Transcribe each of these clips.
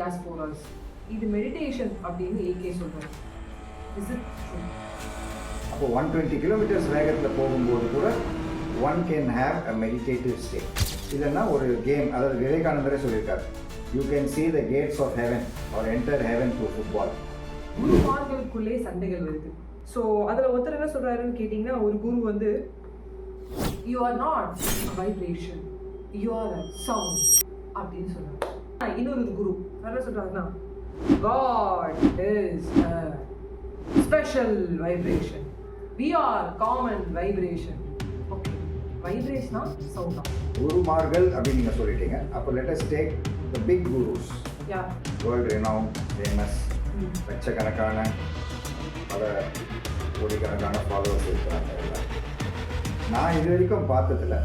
hours 4 hours இது meditation அப்படின்னு AK சொல்றாரு. Is it true? அப்போ 120 கிலோமீட்டர்ஸ் வேகத்தில் போகும்போது கூட one can have a meditative state. இல்லைன்னா ஒரு கேம், அதாவது விவேகானந்தரே சொல்லியிருக்காரு, you can see the gates of heaven or enter heaven through football. குருமார்களுக்குள்ளே சண்டைகள் வருது. ஸோ அதில் ஒருத்தர் என்ன சொல்கிறாருன்னு கேட்டிங்கன்னா, ஒரு குரு வந்து you are not a vibration, you are a sound அப்படின்னு சொல்கிறாங்க. இன்னொரு குரு என்ன சொல்கிறாருன்னா, God is a special vibration, we are common vibration. Okay, வைப்ரேஷனா சவுண்டா? குருமார்கள் அப்படின்னு நீங்கள் சொல்லிட்டீங்க. அப்போ let us take the big gurus, world renowned, famous, லட்சக்கணக்கான பல கோடிக்கணக்கான ஃபாலோவர்ஸ் இருக்கிறாங்க. நான் இது வரைக்கும் பார்த்ததில்ல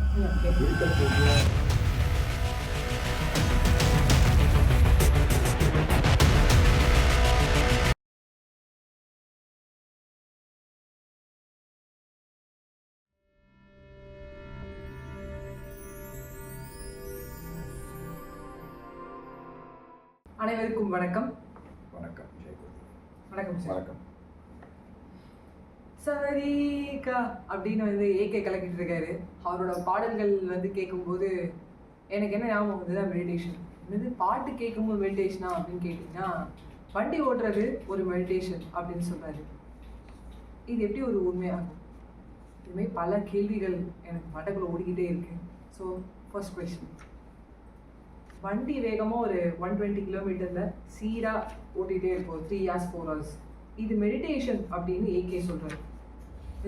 இருக்கக்கூடிய அனைவருக்கும் வணக்கம். வணக்கம். வணக்கம் சார். வணக்கம். சரிக்கா அப்படின்னு வந்து ஏகே கலக்கிட்டு இருக்காரு. அவரோட பாடல்கள் வந்து கேட்கும்போது எனக்கு என்ன ஞாபகம் வந்துதான் மெடிடேஷன். என்னது பாட்டு கேட்கும்போது மெடிடேஷனா அப்படின்னு கேட்டிங்கன்னா, வண்டி ஓட்டுறது ஒரு மெடிடேஷன் அப்படின்னு சொல்கிறாரு. இது எப்படி ஒரு உண்மையாகும்? இதுமாதிரி பல கேள்விகள் எனக்கு மண்டக்குள்ள ஓடிக்கிட்டே இருக்கு. ஸோ ஃபர்ஸ்ட் கொஸ்டின், வண்டி வேகமாக ஒரு 120 கிலோமீட்டரில் சீராக ஓட்டிகிட்டே இருப்போம் 3 hours 4 hours இது மெடிடேஷன் அப்படின்னு ஏகே சொல்கிறாரு.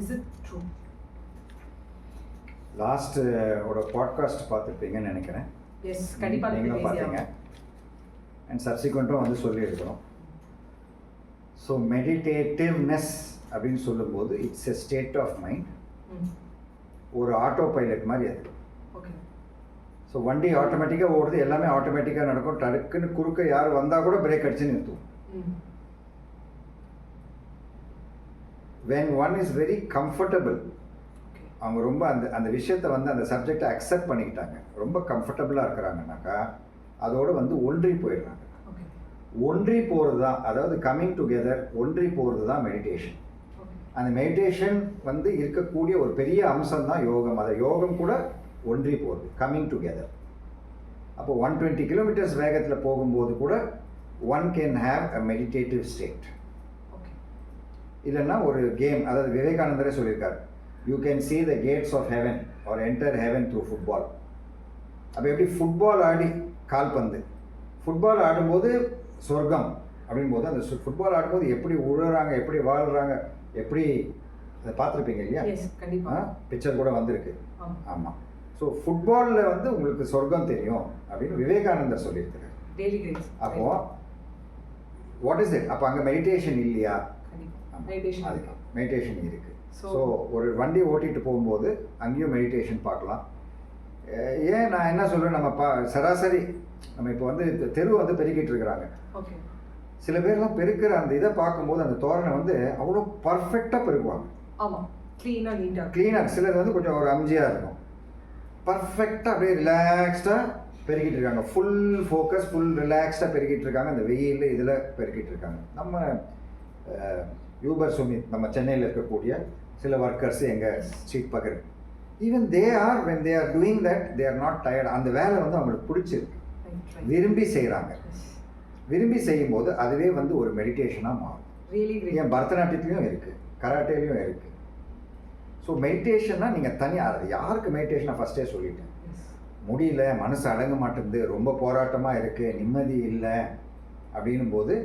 Is it true? லாஸ்ட் ஒரு பாட்காஸ்ட் பார்த்துருப்பீங்கன்னு நினைக்கிறேன். எஸ், கண்டிப்பாக நீங்களும் பார்த்தீங்க. அண்ட் சப்சிக்வெண்ட்டும் வந்து சொல்லியிருக்கிறோம். ஸோ மெடிடேட்டிவ்னஸ் அப்படின்னு சொல்லும்போது it's a state of mind. ஒரு ஆட்டோ பைலட் மாதிரி அது. ஓகே. ஸோ வண்டி ஆட்டோமேட்டிக்காக ஓடுது, எல்லாமே ஆட்டோமேட்டிக்காக நடக்கும். டக்குன்னு குறுக்க யார் வந்தால் கூட பிரேக் அடிச்சு நிறுத்தும். when one is very comfortable, அவங்க ரொம்ப அந்த விஷயத்தை வந்து அந்த சப்ஜெக்டை அக்செப்ட் பண்ணிக்கிட்டாங்க, ரொம்ப கம்ஃபர்டபுளாக இருக்கிறாங்கனாக்கா அதோடு வந்து ஒன்றி போயிடுறாங்க. ஒன்றி போகிறது தான், அதாவது கம்மிங் டுகெதர், ஒன்றி போகிறது தான் மெடிடேஷன். அந்த மெடிடேஷன் வந்து இருக்கக்கூடிய ஒரு பெரிய அம்சம் தான் யோகம். அதை யோகம் கூட ஒன்றி போகிறது, கம்மிங் டுகெதர். அப்போ 120 கிலோமீட்டர்ஸ் வேகத்தில் போகும்போது கூட one can have a meditative state. இல்லைன்னா ஒரு கேம், அதாவது விவேகானந்தரே சொல்லியிருக்காரு, you can see the gates of heaven or enter heaven through football. அப்போ எப்படி ஃபுட்பால் ஆடி, கால்பந்து ஃபுட்பால் ஆடும்போது சொர்க்கம் அப்படின்போது, அந்த ஃபுட்பால் ஆடும்போது எப்படி உழுறாங்க, எப்படி வாழ்கிறாங்க, எப்படி அதை பார்த்துருப்பீங்க இல்லையா? பிக்சர் கூட வந்திருக்கு. ஆமாம். ஸோ ஃபுட்பாலில் வந்து உங்களுக்கு சொர்க்கம் தெரியும் அப்படின்னு விவேகானந்தர் சொல்லியிருக்காரு. அப்போ வாட் இஸ் இட்? அப்போ அங்கே மெடிடேஷன் இல்லையா? அதுக்கு மெடிடேஷன் இருக்குது. ஸோ ஒரு வண்டி ஓட்டிகிட்டு போகும்போது அங்கேயும் மெடிடேஷன் பார்க்கலாம். ஏன் நான் என்ன சொல்கிறேன், நம்ம சராசரி நம்ம இப்போ வந்து தெரு வந்து பெருக்கிட்டு இருக்கிறாங்க. சில பேர்லாம் பெருக்கிற அந்த இதை பார்க்கும்போது அந்த தோரணை வந்து அவ்வளோ பர்ஃபெக்டாக பெருக்குவாங்க. ஆமாம், க்ளீனாக. சிலது வந்து கொஞ்சம் ஒரு அம்ஜியாக இருக்கும். பர்ஃபெக்டாக அப்படியே ரிலாக்ஸ்டாக பெருக்கிட்டு இருக்காங்க. ஃபுல் ஃபோக்கஸ், ஃபுல் ரிலாக்ஸ்டாக பெருக்கிட்டு இருக்காங்க. அந்த வெயில் இதில் பெருக்கிட்டு இருக்காங்க. நம்ம யூபர் சுமித், நம்ம சென்னையில் இருக்கக்கூடிய சில ஒர்க்கர்ஸ் எங்கள் ஸ்ட்ரீட் பக்கத்து, even they are when they are doing that they are not tired. அந்த வேலை வந்து அவங்களுக்கு பிடிச்சிருக்கு, விரும்பி செய்கிறாங்க. விரும்பி செய்யும்போது அதுவே வந்து ஒரு மெடிடேஷனாக மாறும். ஏன் பரதநாட்டியத்துலையும் இருக்குது, கராட்டேலையும் இருக்குது. ஸோ மெடிடேஷன்னா நீங்கள் தனியாக, அது யாருக்கு மெடிடேஷனாக ஃபஸ்ட்டே சொல்லிட்டேன். முடியல, மனசு அடங்க மாட்டேங்குது, ரொம்ப போராட்டமாக இருக்குது, நிம்மதி இல்லை அப்படின்னும் போது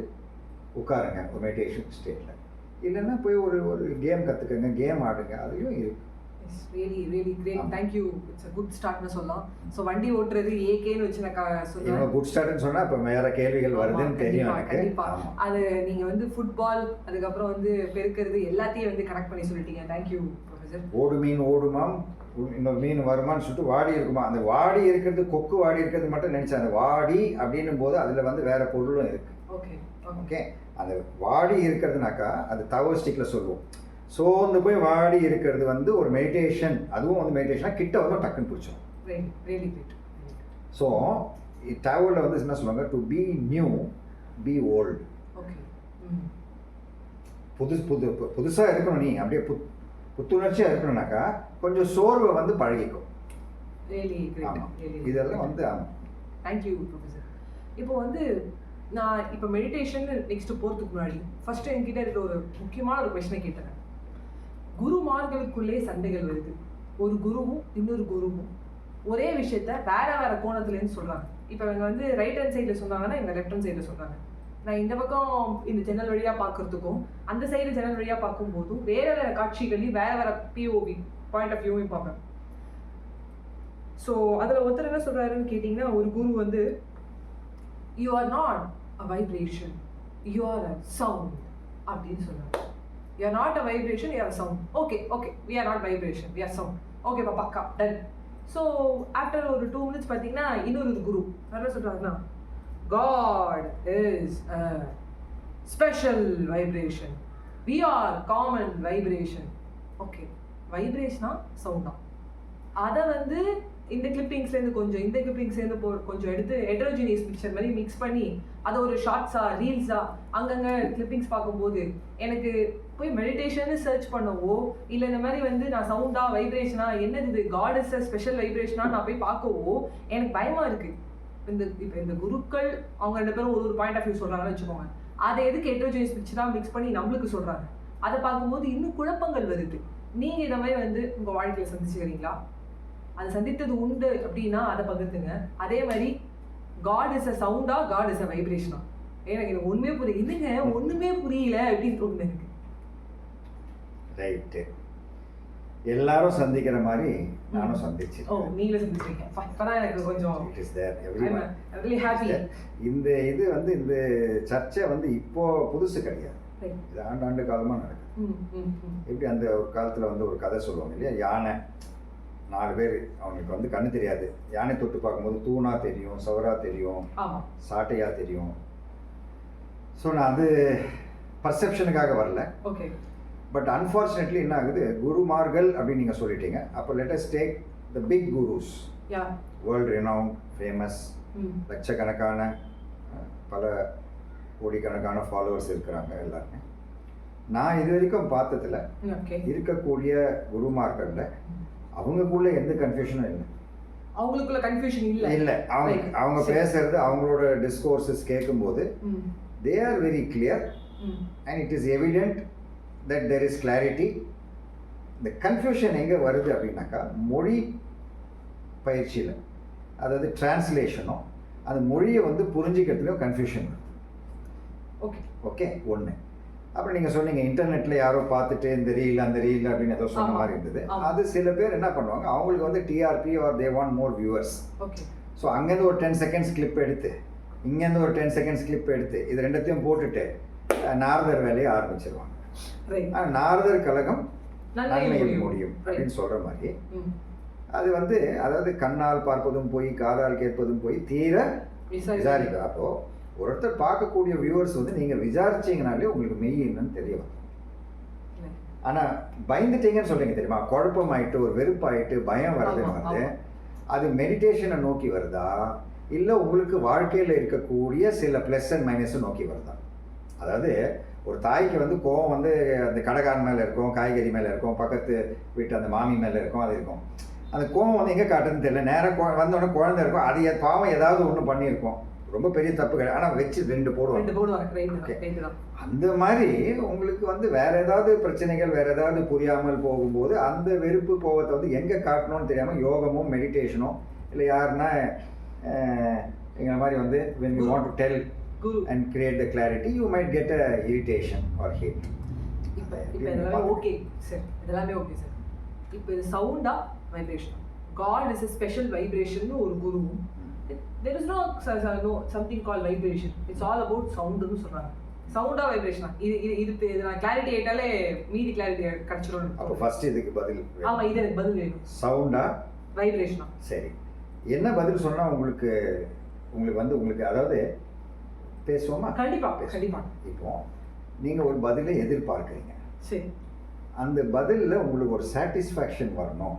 உட்காருங்க ஒரு மெடிடேஷன் ஸ்டேட்டில். இல்லைன்னா போய் ஒரு கேம் கற்றுக்கங்க, கேம் ஆடுங்க, அதுலேயும் இருக்குது. really great. Thank you. It's a good start னு சொல்லலாம். ஸோ வண்டி ஓட்டுறது ஏகேன்னு வச்சு நான் சொல்லுவேன். குட் ஸ்டார்ட்னு சொன்னால் இப்போ வேறு கேள்விகள் வருதுன்னு தெரியும் எனக்கு. கண்டிப்பாக அது நீங்கள் வந்து ஃபுட்பால், அதுக்கப்புறம் வந்து பெருக்கிறது எல்லாத்தையும் வந்து கனெக்ட் பண்ணி சொல்லிட்டீங்க. Thank you professor. ஓடு மீன் ஓடுமாம், இன்னொரு மீன் வருமானு சொல்லிட்டு வாடி இருக்குமா. அந்த வாடி இருக்கிறது, கொக்கு வாடி இருக்கிறது மட்டும் நினச்சேன். அந்த வாடி அப்படின்னும் போது அதில் வந்து வேறு பொருளும் இருக்குது. ஓகே, அந்த வாடி இருக்கிறதுனாக்கா அது தவோஸ்டிக்கில் சொல்லுவோம். சோர்ந்து போய் வாடி இருக்கிறது வந்து ஒரு மெடிடேஷன். அதுவும் வந்து மெடிடேஷனாக கிட்ட வந்து டக்குன்னு பிடிச்சோம். ஸோ டாவோவில் வந்து என்ன சொல்லுவாங்க, to be new be old. Okay. புதுசாக இருக்கணும், நீ அப்படியே புத்துணர்ச்சியாக இருக்கணும்னாக்கா கொஞ்சம் சோர்வை வந்து பழகிக்கும். ரியலி ஆமாம், இதெல்லாம் வந்து ஆமாம். Thank you professor. இப்போ வந்து நான் இப்போ மெடிடேஷன் நெக்ஸ்ட்டு போகிறதுக்கு முன்னாடி ஃபஸ்ட்டு என்கிட்ட இருக்கிற ஒரு முக்கியமான ஒரு கொஸ்டினை கேட்டேன். குருமார்களுக்குள்ளே சண்டைகள் வருது. ஒரு குருவும் இன்னொரு குருவும் ஒரே விஷயத்த வேற வேற கோணத்துலேருந்து சொல்கிறாங்க. இப்போ இவங்க வந்து ரைட் ஹேண்ட் சைடில் சொன்னாங்கன்னா இவங்க லெஃப்ட் ஹேண்ட் சைடில் சொல்கிறாங்க. நான் இந்த பக்கம் இந்த ஜன்னல் வழியாக பார்க்குறதுக்கும் அந்த சைடு ஜன்னல் வழியாக பார்க்கும்போதும் வேற வேற காட்சிகளையும் வேற வேற பிஓவி பாயிண்ட் ஆஃப் வியூவையும் பார்ப்பேன். ஸோ அதில் ஒருத்தர் என்ன சொல்கிறாருன்னு கேட்டிங்கன்னா, ஒரு குரு வந்து you are not a vibration, you are a sound அப்படின்னு சொல்கிறாங்க. You are not a vibration, you are a sound. Okay okay, we are not vibration, we are sound. ஓகேப்பா, பக்கா, டன். ஸோ ஆஃப்டர் ஒரு 2 minutes பார்த்தீங்கன்னா இன்னொரு குரு என்ன சொல்கிறாருன்னா, God is a special vibration. We are common vibration. Okay, vibration sound தான். அதை வந்து இந்த கிளிப்பிங்ஸ்லேருந்து கொஞ்சம் இந்த கிளிப்பிங்ஸ்லேருந்து கொஞ்சம் எடுத்து ஹெட்ரோஜினியஸ் மிக்சர் மாதிரி மிக்ஸ் பண்ணி அதை ஒரு ஷார்ட்ஸாக ரீல்ஸாக அங்கங்கே கிளிப்பிங்ஸ் பார்க்கும்போது எனக்கு போய் மெடிடேஷன்னு சர்ச் பண்ணவோ இல்லை இந்த மாதிரி வந்து நான் சவுண்டாக வைப்ரேஷனாக என்னது இது காட் இஸ் அ ஸ்பெஷல் வைப்ரேஷனாக நான் போய் பார்க்கவோ எனக்கு பயமாக இருக்குது. இப்போ இந்த குருக்கள் அவங்க 2 பேரும் ஒரு பாயிண்ட் ஆஃப் வியூ சொல்கிறாங்கன்னு வச்சுக்கோங்க. அதை எதுக்கு ஹெட்ரோஜினியஸ் மிக்சராக மிக்ஸ் பண்ணி நம்மளுக்கு சொல்கிறாங்க. அதை பார்க்கும்போது இன்னும் குழப்பங்கள் வருது. நீங்கள் இதை மாதிரி வந்து உங்கள் வாழ்க்கையில் சந்திச்சுக்கிறீங்களா? அதை சந்தித்தது உண்டு அப்படின்னா அதை பகிர்ந்துங்க. அதே மாதிரி காட் இஸ் அ சவுண்டா, காட் இஸ் அ வைப்ரேஷனா? எனக்கு இது ஒன்றுமே புரியல, இல்லைங்க ஒன்றுமே புரியல அப்படின்னு தோணுது எனக்கு. ரைட்டு, எல்லாரும் சந்திக்கிற மாதிரி நானும் சந்திச்சேன். ஓ, நீங்களும் சந்திச்சிருக்கீங்க. இப்பதான் எனக்கு கொஞ்சம் it is there everyone. I really happy. இந்த இது வந்து இந்த சர்ச்சை வந்து இப்போ புதுசு கிடையாது, இது ஆண்டாண்டு காலமாக நடக்குது. எப்படி அந்த ஒரு காலத்தில் வந்து ஒரு கதை சொல்லுவாங்க இல்லையா, யானை 4 பேர், அவங்களுக்கு வந்து கண்ணு தெரியாது, யானை தொட்டு பார்க்கும்போது தூணா தெரியும், சவரா தெரியும், சாட்டையா தெரியும். ஸோ நான் அது பர்செப்ஷனுக்காக வரல. ஓகே. பட் அன்ஃபார்ச்சுனேட்லி என்ன ஆகுது, குருமார்கள் அப்படின்னு நீங்கள் சொல்லிட்டீங்க. அப்போ let us take the big gurus, world renowned famous, லட்சக்கணக்கான பல கோடிக்கணக்கான ஃபாலோவர்ஸ் இருக்கிறாங்க எல்லாருமே. நான் இது வரைக்கும் பார்த்ததில் இருக்கக்கூடிய குருமார்களில் அவங்களுக்குள்ள எந்த கன்ஃபியூஷனும் இல்லை. அவங்களுக்குள்ள கன்ஃபியூஷன் இல்லை. அவங்க பேசுறது, அவங்களோட டிஸ்கோர்ஸஸ் கேட்கும்போது they are very clear and it is evident that there is clarity. The confusion எங்கே வருது அப்படின்னாக்கா, மொழி பயிற்சியில், அதாவது டிரான்ஸ்லேஷனும் அந்த மொழியை வந்து புரிஞ்சிக்கிறதுலையும் கன்ஃபியூஷன் வருது. ஓகே ஓகே, ஒன்று. அப்புறம் நீங்கள் சொன்னீங்க இன்டர்நெட்டில் யாரோ பார்த்துட்டு இந்த ரீல் அந்த ரீல் அப்படின்னு ஏதோ சொன்ன மாதிரி இருந்தது. அது சில பேர் என்ன பண்ணுவாங்க, அவங்களுக்கு வந்து TRP are they want more viewers. Okay. So அங்கேருந்து ஒரு 10 seconds கிளிப் எடுத்து, இங்கேருந்து ஒரு 10 seconds கிளிப் எடுத்து, இது ரெண்டத்தையும் போட்டுட்டு நாரதர் வேலையை ஆரம்பிச்சிருவாங்க. நாரதர் கழகம் நன்மையில் முடியும் அப்படின்னு சொல்கிற மாதிரி அது வந்து, அதாவது கண்ணால் பார்ப்பதும் போய் காதால் கேட்பதும் போய் தீர விசாரிக்க. அப்போ ஒருத்தர் பார்க்கக்கூடிய வியூவர்ஸ் வந்து நீங்கள் விசாரிச்சிங்கனாலே உங்களுக்கு மெய் என்னன்னு தெரிய வரும். ஆனால் பயந்துட்டீங்கன்னு சொல்கிறீங்க தெரியுமா, குழப்பமாயிட்டு ஒரு வெறுப்பாயிட்டு பயம் வருதுன்னு வந்து அது மெடிடேஷனை நோக்கி வருதா, இல்லை உங்களுக்கு வாழ்க்கையில் இருக்கக்கூடிய சில ப்ளஸ் அண்ட் மைனஸை நோக்கி வருதா? அதாவது ஒரு தாய்க்கு வந்து கோவம் வந்து அந்த கடைக்காரன் மேலே இருக்கும், காய்கறி மேலே இருக்கும், பக்கத்து வீட்டு அந்த மாமி மேலே இருக்கும், அது இருக்கும். அந்த கோவம் வந்து எங்கே காட்டுன்னு தெரியல, நேராக வந்தோடனே குழந்தை இருக்கும், அது பாவம் ஏதாவது ஒன்று பண்ணியிருக்கோம், ரொம்ப பெரிய தப்பு கிடையாது, ஆனால் வச்சு 2 போடுவாங்க. அந்த மாதிரி உங்களுக்கு வந்து வேற ஏதாவது பிரச்சனைகள், வேற ஏதாவது புரியாமல் போகும்போது அந்த வெறுப்பு கோவத்தை வந்து எங்கே காட்டணும்னு தெரியாமல் யோகமும் மெடிடேஷனும் இல்லை யாருன்னா எங்களை மாதிரி வந்து when you want to tell and create the clarity, you might get a irritation or hate. இப்போ இதெல்லாம் ஓகே சார், இதெல்லாமே ஓகே சார். இப்போ இது சவுண்டா vibration, God is a special vibration ஒரு குரு, there is no something called vibration, it's all about sound னு சொல்றாங்க. சவுண்டா வைப்ரேஷனா, இது நான் கிளாரிட்டி ஆயிட்டாலே மீதி கிளாரிட்டி கிடைச்சிரும். அப்போ ஃபர்ஸ்ட் இதுக்கு பதில். ஆமா, இது எனக்கு பதில் வேணும். சவுண்டா வைப்ரேஷனா? சரி, என்ன பதில் சொன்னா உங்களுக்கு வந்து உங்களுக்கு அதாவது பேசுவோமா? கண்டிப்பா கண்டிப்பா. இப்போ நீங்க ஒரு பதிலை எதிர்பார்க்குறீங்க, சரி, அந்த பதிலில் உங்களுக்கு ஒரு சாட்டிஸ்ஃபேக்ஷன் வரணும்,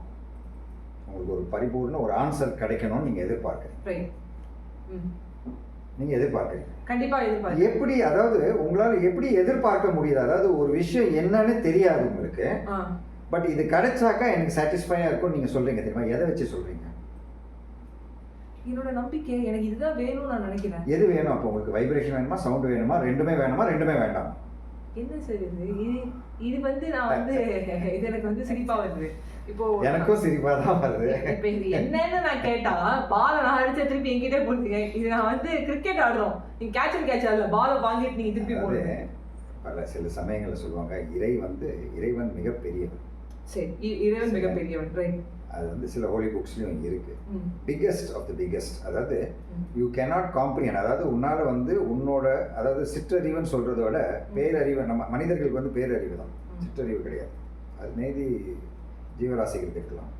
உங்களுக்கு ஒரு பரிபூர்ண ஒரு ஆன்சர் கிடைக்கணும்னு நீங்கள் எதிர்பார்க்குறீங்க. ம். நீங்க எதிர்பார்க்குறீங்க. கண்டிப்பா எதிர்பார்க்கிறேன். எப்படி, அதாவது உங்களால எப்படி எதிர்பார்க்க முடியுது? அதாவது ஒரு விஷயம் என்னன்னு தெரியாது உங்களுக்கு. ஆ. பட் இது கிடைச்சாக்கா எனக்கு சாட்டிஸ்ஃபையா இருக்கும்னு நீங்க சொல்றீங்க தெரியுமா? எதை வச்சு சொல்றீங்க? என்னோட நம்பிக்கை எனக்கு இதுதான் வேணும்னு நான் நினைக்கிறேன். எது வேணும் அப்போ உங்களுக்கு? வைப்ரேஷன் வேணுமா, சவுண்ட் வேணுமா, ரெண்டுமே வேணுமா, ரெண்டுமே வேண்டாமா? என்ன சார் இது வந்து நான் வந்து இது எனக்கு வந்து சிரிப்பா வருது. இப்போ எனக்கும் சிரிப்பா தான் வருது. இப்ப இது என்னன்னு நான் கேட்டா, பால நான் அடிச்ச திருப்பி என்கிட்டே போடுங்க. இது நான் வந்து கிரிக்கெட் ஆடுறோம். நீங்க கேட்ச் அண்ட் கேட்ச் ஆடல, பால வாங்கிட்டு நீங்க திருப்பி போடுங்க. பல சில சமயங்கள்ல சொல்லுவாங்க, இறைவன் மிகப்பெரியவன். சரி, இறைவன் மிகப்பெரியவன், ரைட். அது வந்து சில ஹோலி புக்ஸ்லயும் இருக்கு. பிக்கெஸ்ட் ஆஃப் தி பிக்கெஸ்ட், அதாவது யூ கேனாட் காம்ப்ரிஹெண்ட். அதாவது உன்னால வந்து உன்னோட, அதாவது சிற்றறிவுன்னு சொல்றதை விட பேரறிவு, நம்ம மனிதர்களுக்கு வந்து பேரறிவு தான், சிற்றறிவு கிடையாது. அது மீதி ஜீவராசிகளுக்கு இருக்கலாம்.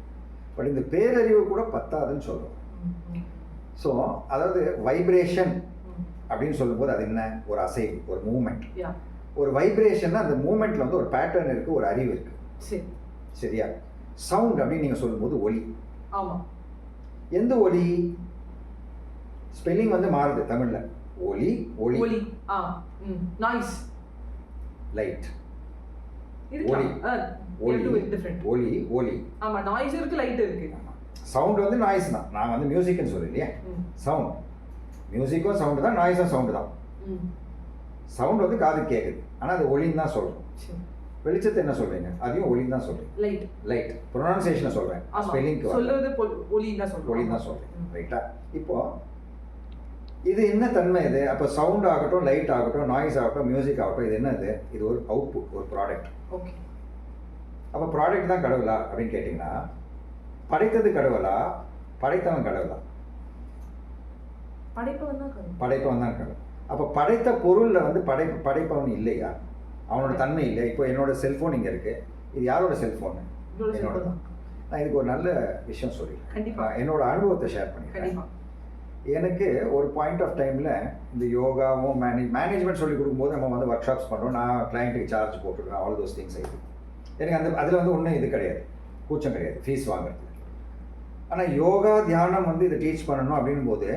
பட் இந்த பேரறிவு கூட பத்தாதுன்னு சொல்றோம். ஸோ அதாவது வைப்ரேஷன் அப்படின்னு சொல்லும்போது அது என்ன? ஒரு அசைவு, ஒரு மூமெண்ட். ஒரு வைப்ரேஷன்னா அந்த மூமெண்ட்ல வந்து ஒரு பேட்டர்ன் இருக்கு, ஒரு அறிவு இருக்கு. சரியா? சவுண்ட் அப்படின்னு நீங்க சொல்லும்போது ஒலி. ஆமா. எந்த ஒலி? ஸ்பெல்லிங் வந்து மாறுது தமிழ்ல. ஒலி, ஒளி. ஒலி. நாய்ஸ். லைட். ஒலி. ஒலி, ஒலி. ஆமா, நாய்ஸ் இருக்கு, லைட் இருக்கு. சவுண்ட் வந்து நாய்ஸ் தான். நான் வந்து மியூசிக்னு சொல்லலையே. சவுண்ட், மியூசிக்கும் சவுண்ட் தான், நாய்ஸும் சவுண்ட் தான். சவுண்ட் வந்து காது கேக்குது, ஆனா அது ஒலின்னு தான் சொல்றோம். வெளிச்சத்தை என்ன சொல்றீங்க? அதையும் ஒலின்னு தான் சொல்றீங்க. லைட். லைட் ப்ரொனன்சியேஷனை சொல்றேன், ஸ்பெல்லிங்க்கு சொல்றது ஒலின்னு தான் சொல்றோம். ஒலின்னு தான் சொல்றேன். ரைட்டா? இப்போ இது என்ன தன்மை இது? அப்போ சவுண்ட் ஆகட்டும், லைட் ஆகட்டும், நாய்ஸ் ஆகட்டும், மியூசிக் ஆகட்டும், இது என்னது? இது ஒரு அவுட்புட், ஒரு ப்ராடக்ட். ஓகே. அப்போ ப்ராடக்ட் தான் கடவுளா அப்படின்னு கேட்டிங்கன்னா, படைத்தது கடவுளா, படைத்தவன் கடவுளா? படைப்பவன் தான் கடவுள். படைப்பவன் தான் கடவுள். அப்போ படைத்த பொருள்ல வந்து படைப்பவன் இல்லையா? அவனோட தன்மை இல்லை. இப்போ என்னோட செல்ஃபோன் இங்கே இருக்கு, இது யாரோட செல்ஃபோன்? என்னோட தான். நான் இதுக்கு ஒரு நல்ல விஷயம் சொல்லிடுறேன். என்னோட அனுபவத்தை ஷேர் பண்ணிக்கிறேன். எனக்கு ஒரு பாயிண்ட் ஆஃப் டைமில் இந்த யோகாவும் மேனேஜ்மெண்ட் சொல்லி கொடுக்கும்போது நம்ம வந்து ஒர்க் ஷாப்ஸ் பண்ணுறோம். நான் கிளைண்ட்டுக்கு சார்ஜ் போட்டுருக்கேன், ஆல் தோஸ் திங்ஸ் ஆகிடுது. எனக்கு அதில் வந்து ஒன்றும் இது கிடையாது, கூச்சம் கிடையாது ஃபீஸ் வாங்குறது. ஆனால் யோகா தியானம் வந்து இதை டீச் பண்ணணும் அப்படின் போது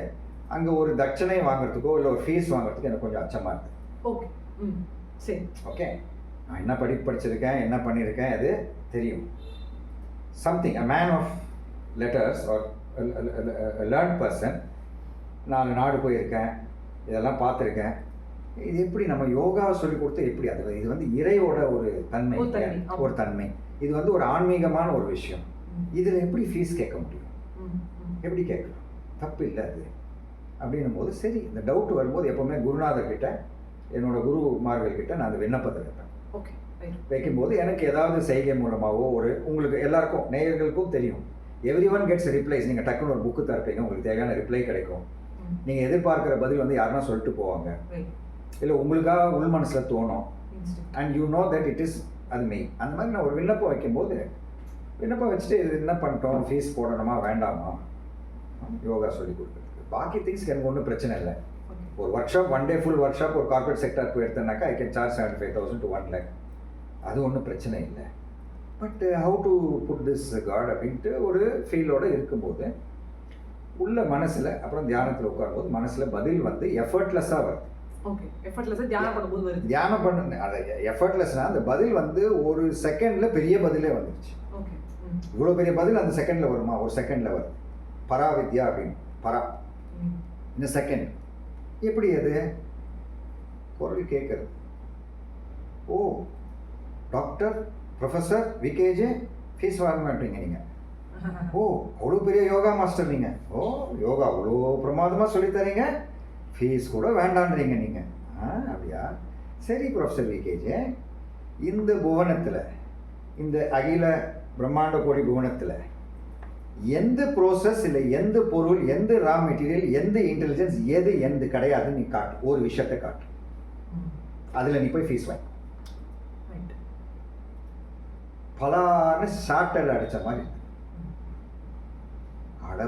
அங்கே ஒரு தட்சணை வாங்குறதுக்கோ இல்லை ஒரு ஃபீஸ் வாங்குறதுக்கு எனக்கு கொஞ்சம் அச்சமாக இருக்குது. ஓகே. சரி. ஓகே, நான் என்ன படிச்சிருக்கேன், என்ன பண்ணியிருக்கேன், அது தெரியும். Something a man of letters or learn person, 4 நாடு போயிருக்கேன், இதெல்லாம் பார்த்துருக்கேன். இது எப்படி நம்ம யோகா சொல்லி கொடுத்து எப்படி அது? இது வந்து இறையோட ஒரு தன்மை, ஒரு தன்மை. இது வந்து ஒரு ஆன்மீகமான ஒரு விஷயம். இதில் எப்படி ஃபீஸ் கேட்க முடியும்? எப்படி கேட்கலாம்? தப்பு இல்லை அது அப்படின்னும் போது சரி, இந்த டவுட் வரும்போது எப்போவுமே குருநாதர்கிட்ட, என்னோட குருமார்கள்கிட்ட நான் அந்த விண்ணப்பத்தை வைப்பேன். ஓகே. வைக்கும்போது எனக்கு ஏதாவது செய்கை மூலமாகவோ, ஒரு உங்களுக்கு எல்லாருக்கும் நேயர்களுக்கும் தெரியும், எவ்ரி ஒன் கெட்ஸ் ரிப்ளைஸ். நீங்கள் டக்குன்னு ஒரு புக்கு தரப்பீங்க, உங்களுக்கு தேவையான ரிப்ளை கிடைக்கும். நீங்கள் எதிர்பார்க்குற பதில் வந்து யாருன்னா சொல்லிட்டு போவாங்க, இல்லை உங்களுக்காக உள் மனசில் தோணும். And you know that it is அது மெய். அந்த மாதிரி நான் ஒரு விண்ணப்பம் வைக்கும்போது, விண்ணப்பம் வச்சுட்டு இது என்ன பண்ணிட்டோம், ஃபீஸ் போடணுமா வேண்டாமா, யோகா சொல்லி கொடுக்குறதுக்கு பாக்கி திங்ஸ்க்கு எனக்கு ஒன்றும் பிரச்சனை இல்லை. ஒரு workshop, 1 day full workshop ஒரு கார்பரேட் செக்டர் போய் எடுத்தேன்னாக்கா I can charge 75,000 to 1 lakh. அது ஒன்றும் பிரச்சனை இல்லை. But how to put this God அப்படின்ட்டு ஒரு ஃபீலோடு இருக்கும்போது உள்ள மனசில், அப்புறம் தியானத்தில் உட்காரும்போது மனசில் பதில் வந்து எஃபர்ட்லெஸ்ஸாக வருது. ஓகே. எஃபர்ட்லெஸ்ஸாக தியானம் பண்ணும்போது வருது. தியானம் பண்ண அது எஃபர்ட்லெஸ்னா அந்த பதில் வந்து ஒரு செகண்டில் பெரிய பதிலே வந்துருச்சு. ஓகே. இவ்வளோ பெரிய பதில் அந்த செகண்டில் வருமா? ஒரு செகண்டில் வருது. பராவித்யா அப்படின்னு, பரா இந்த செகண்ட். எப்படி அது? குரல் கேட்குறது. ஓ டாக்டர், ப்ரொஃபஸர், விகேஜே, ஃபீஸ் வாங்க மாட்டீங்க நீங்கள். ஓ அவ்வளோ பெரிய யோகா மாஸ்டர் நீங்கள். ஓ யோகா அவ்வளோ பிரமாதமாக சொல்லித்தரீங்க, ஃபீஸ் கூட வேண்டான்றீங்க நீங்கள். அப்படியா? சரி ப்ரொஃபஸர் விகேஜே, இந்த புவனத்தில், இந்த அகில பிரம்மாண்ட கோடி புவனத்தில் எந்த ப்ரோசஸ் இல்லை, எந்த பொருள், எந்த ரா மெட்டீரியல், எந்த இன்டெலிஜென்ஸ், எந்த கிடையாதுன்னு நீ காட்டு. ஒரு விஷயத்தை காட்டு, அதில் நீ போய் ஃபீஸ் வாங்கி. பலான்னு சாட்டல் அடித்த மாதிரி. அட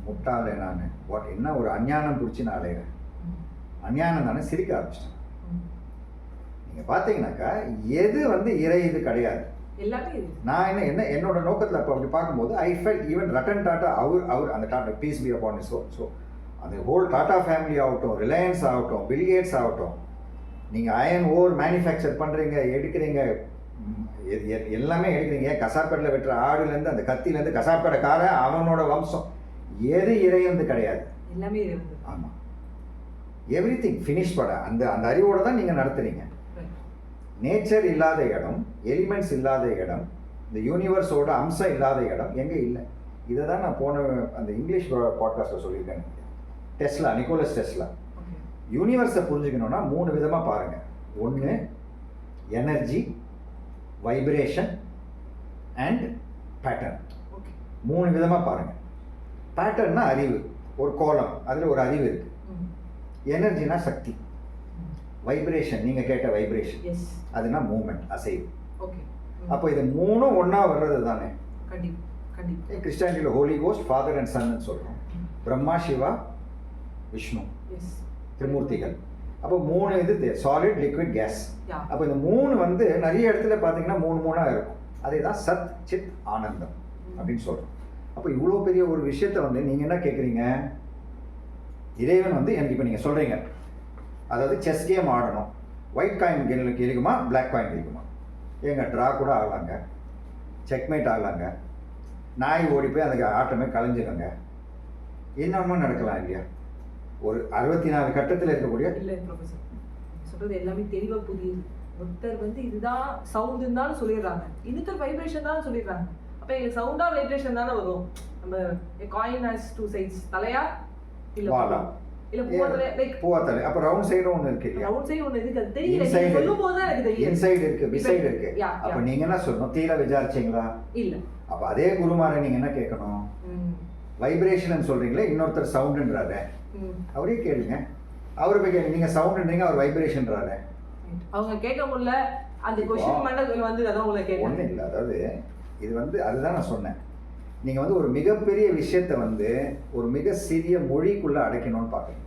முட்டாளே நான், என்ன ஒரு அஞ்ஞானம் பிடிச்சி நான் அலைகிறேன். அஞ்ஞானம் தானே, சிரிக்க ஆரம்பிச்சிட்டேன். நீங்கள் பார்த்தீங்கன்னாக்கா எது வந்து இறை இது கிடையாது. நான் என்னோட நோக்கத்தில் அப்போ அப்படி பார்க்கும்போது I felt even Ratan Tata, அவர் அந்த Tata peace be upon is so அந்த ஹோல் டாடா ஃபேமிலி ஆகட்டும், ரிலையன்ஸ் ஆகட்டும், பில்கேட்ஸ் ஆகட்டும், நீங்கள் அயன் ஓர் மேனுஃபேக்சர் பண்ணுறீங்க, எடுக்கிறீங்க, எல்லாமே எடுக்கிறீங்க. கசாப்பேட்டில் வெட்டுற ஆடுலேருந்து அந்த கத்திலேருந்து கசாப்பேட்டைக்காரன் அவனோட வம்சம், எது இறை வந்து கிடையாது, எல்லாமே. ஆமாம், எவ்ரி திங் ஃபினிஷ் பட அந்த அந்த அறிவோடு தான் நீங்கள் நடத்துறீங்க. நேச்சர் இல்லாத இடம், எலிமெண்ட்ஸ் இல்லாத இடம், இந்த யூனிவர்ஸோட அம்சம் இல்லாத இடம் எங்கே இல்லை. இதை தான் நான் போன அந்த இங்கிலீஷ் பாட்காஸ்ட்டில் சொல்லியிருக்கேன். டெஸ்லா, நிக்கோலஸ் டெஸ்லா, யூனிவர்ஸை புரிஞ்சுக்கணுன்னா 3 விதமாக பாருங்கள். ஒன்று எனர்ஜி, வைப்ரேஷன் அண்ட் பேட்டர்ன். 3 விதமாக பாருங்கள். பேட்டர்ன்னா அறிவு, ஒரு கோலம், அதில் ஒரு அறிவு இருக்குது. எனர்ஜினா சக்தி, வைப்ரேஷன் நீங்கள் கேட்ட வைப்ரேஷன், அதுனா மூமெண்ட், அசைவு. அப்போ இது 3ம் ஒன்றா வர்றது தானே. கிறிஸ்டியானிட்டியில் ஹோலி கோஸ்ட், ஃபாதர் அண்ட் சன்னு சொல்கிறோம். பிரம்மா, சிவா, விஷ்ணு, திரிமூர்த்திகள். அப்போ 3 இது சாலிட், லிக்விட், கேஸ். அப்போ இந்த 3 வந்து நிறைய இடத்துல பார்த்தீங்கன்னா 3 இருக்கும். அதே தான் சத், சித், ஆனந்தம் அப்படின்னு சொல்கிறோம். அப்போ இவ்வளோ பெரிய ஒரு விஷயத்தை வந்து நீங்கள் என்ன கேட்குறீங்க, இறைவன் வந்து எனக்கு இப்போ நீங்கள் சொல்கிறீங்க, அதாவது செஸ் கேம் ஆடணும், ஒயிட் காயின் கிடைக்குமா, பிளாக் காயின் கிடைக்குமா, ஏங்க ட்ரா கூட ஆகலாங்க, செக்மேட் ஆகலாங்க, நாய் ஓடி போய் அந்த ஆட்டமே கலைஞ்சிக்கோங்க, என்னமா நடக்கலாம் இல்லையா? ஒரு 64 கட்டத்தில் இருக்கக்கூடிய இல்லை ப்ரொஃபஸர் சொல்கிறது எல்லாமே தெளிவாக புரியுது. ஒருத்தர் வந்து இதுதான் சவுண்டுன்னு தான் சொல்லிடுறாங்க, இன்னொருத்தர் வைப்ரேஷன் தான் சொல்லிடுறாங்க. அப்போ எங்களுக்கு சவுண்டாக வைப்ரேஷன் தானே வரும். நம்ம காயின் ஹேஸ் 2 sides, தலையா இல்லை வாலா இல்ல பூவாத்தலை, லைக் பூவாத்தலை. அப்ப ரவுண்ட் சைடு ஒன்னு இருக்கு இல்லையா? ரவுண்ட் சைடு ஒன்னு இருக்கு, அது தெரியல. நீங்க சொல்லும்போது தான் எனக்கு தெரியும். இன்சைடு இருக்கு, பிசைடு இருக்கு. அப்ப நீங்க என்ன சொல்லணும், தீர விசாரிச்சீங்களா? இல்ல. அப்ப அதே குருமாரை நீங்க என்ன கேட்கணும், வைப்ரேஷன் சொல்றீங்களே, இன்னொருத்தர் சவுண்ட்ன்றாரு, அவரே கேளுங்க. அவரு போய் கேளுங்க, நீங்க சவுண்ட்ன்றீங்க, அவர் வைப்ரேஷன்றாரு. அவங்க கேட்க முடியல, அந்த क्वेश्चन மட்டும் வந்து அதான் உங்களை கேட்க ஒண்ணு இல்ல. அதாவது இது வந்து அதுதான் நான் சொன்னேன், நீங்கள் வந்து ஒரு மிகப்பெரிய விஷயத்தை வந்து ஒரு மிக சிறிய மொழிக்குள்ளே அடைக்கணும்னு பார்க்குறீங்க.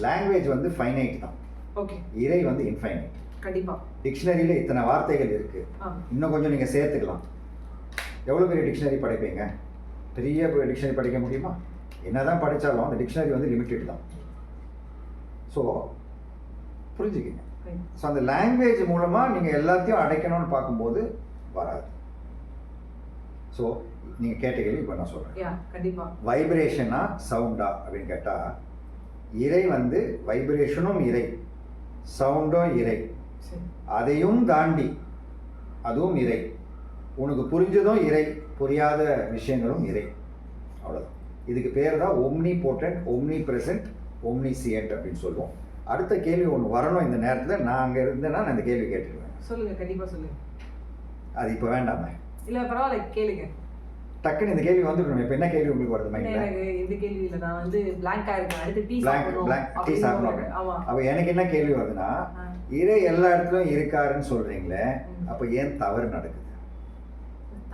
லாங்குவேஜ் வந்து ஃபைனைட் தான், ஓகே, இறை வந்து இன்ஃபைனைட். கண்டிப்பாக டிக்ஷனரியில் இத்தனை வார்த்தைகள் இருக்குது, இன்னும் கொஞ்சம் நீங்கள் சேர்த்துக்கலாம். எவ்வளோ பெரிய டிக்ஷனரி படிப்பீங்க? பெரிய டிக்ஷனரி படிக்க முடியுமா? என்ன தான் படித்தாலும் அந்த டிக்ஷனரி வந்து லிமிட்டட் தான். ஸோ புரிஞ்சுக்கிங்க. ஸோ அந்த லாங்குவேஜ் மூலமாக நீங்கள் எல்லாத்தையும் அடைக்கணும்னு பார்க்கும்போது வராது. ஸோ நீங்கள் கேட்ட கேள்வி இப்போ நான் சொல்கிறேன். கண்டிப்பாக வைப்ரேஷனா சவுண்டா அப்படின்னு கேட்டால், இறை வந்து வைப்ரேஷனும் இறை, சவுண்டும் இறை, அதையும் தாண்டி அதுவும் இறை. உனக்கு புரிஞ்சதும் இறை, புரியாத விஷயங்களும் இறை. அவ்வளோதான். இதுக்கு பேர் தான் ஒம்னி போட்டன்ட், ஒம்னி ப்ரெசன்ட், ஒம்னிசியன்ட் அப்படின்னு சொல்லுவோம். அடுத்த கேள்வி ஒன்று வரணும் இந்த நேரத்தில். நான் அங்கே இருந்தேன்னா நான் இந்த கேள்வி கேட்டுருவேன். சொல்லுங்கள், கண்டிப்பாக சொல்லுங்கள். அது இப்போ வேண்டாமே. இல்லை பரவாயில்ல, கேளுங்க. டக்குன்னு இந்த கேள்வி வந்துடணும். இப்போ என்ன கேள்வி உங்களுக்கு வருது மைண்டில்? எனக்கு இந்த கேள்வி இல்லை, நான் வந்து பிளாங்காக இருக்கேன். அடுத்து டீ சாப்பிடணும். ஆமாம். அப்போ எனக்கு என்ன கேள்வி வருதுன்னா, இறை எல்லா இடத்துலையும் இருக்காருன்னு சொல்கிறீங்களே, அப்போ ஏன் தவறு நடக்குது?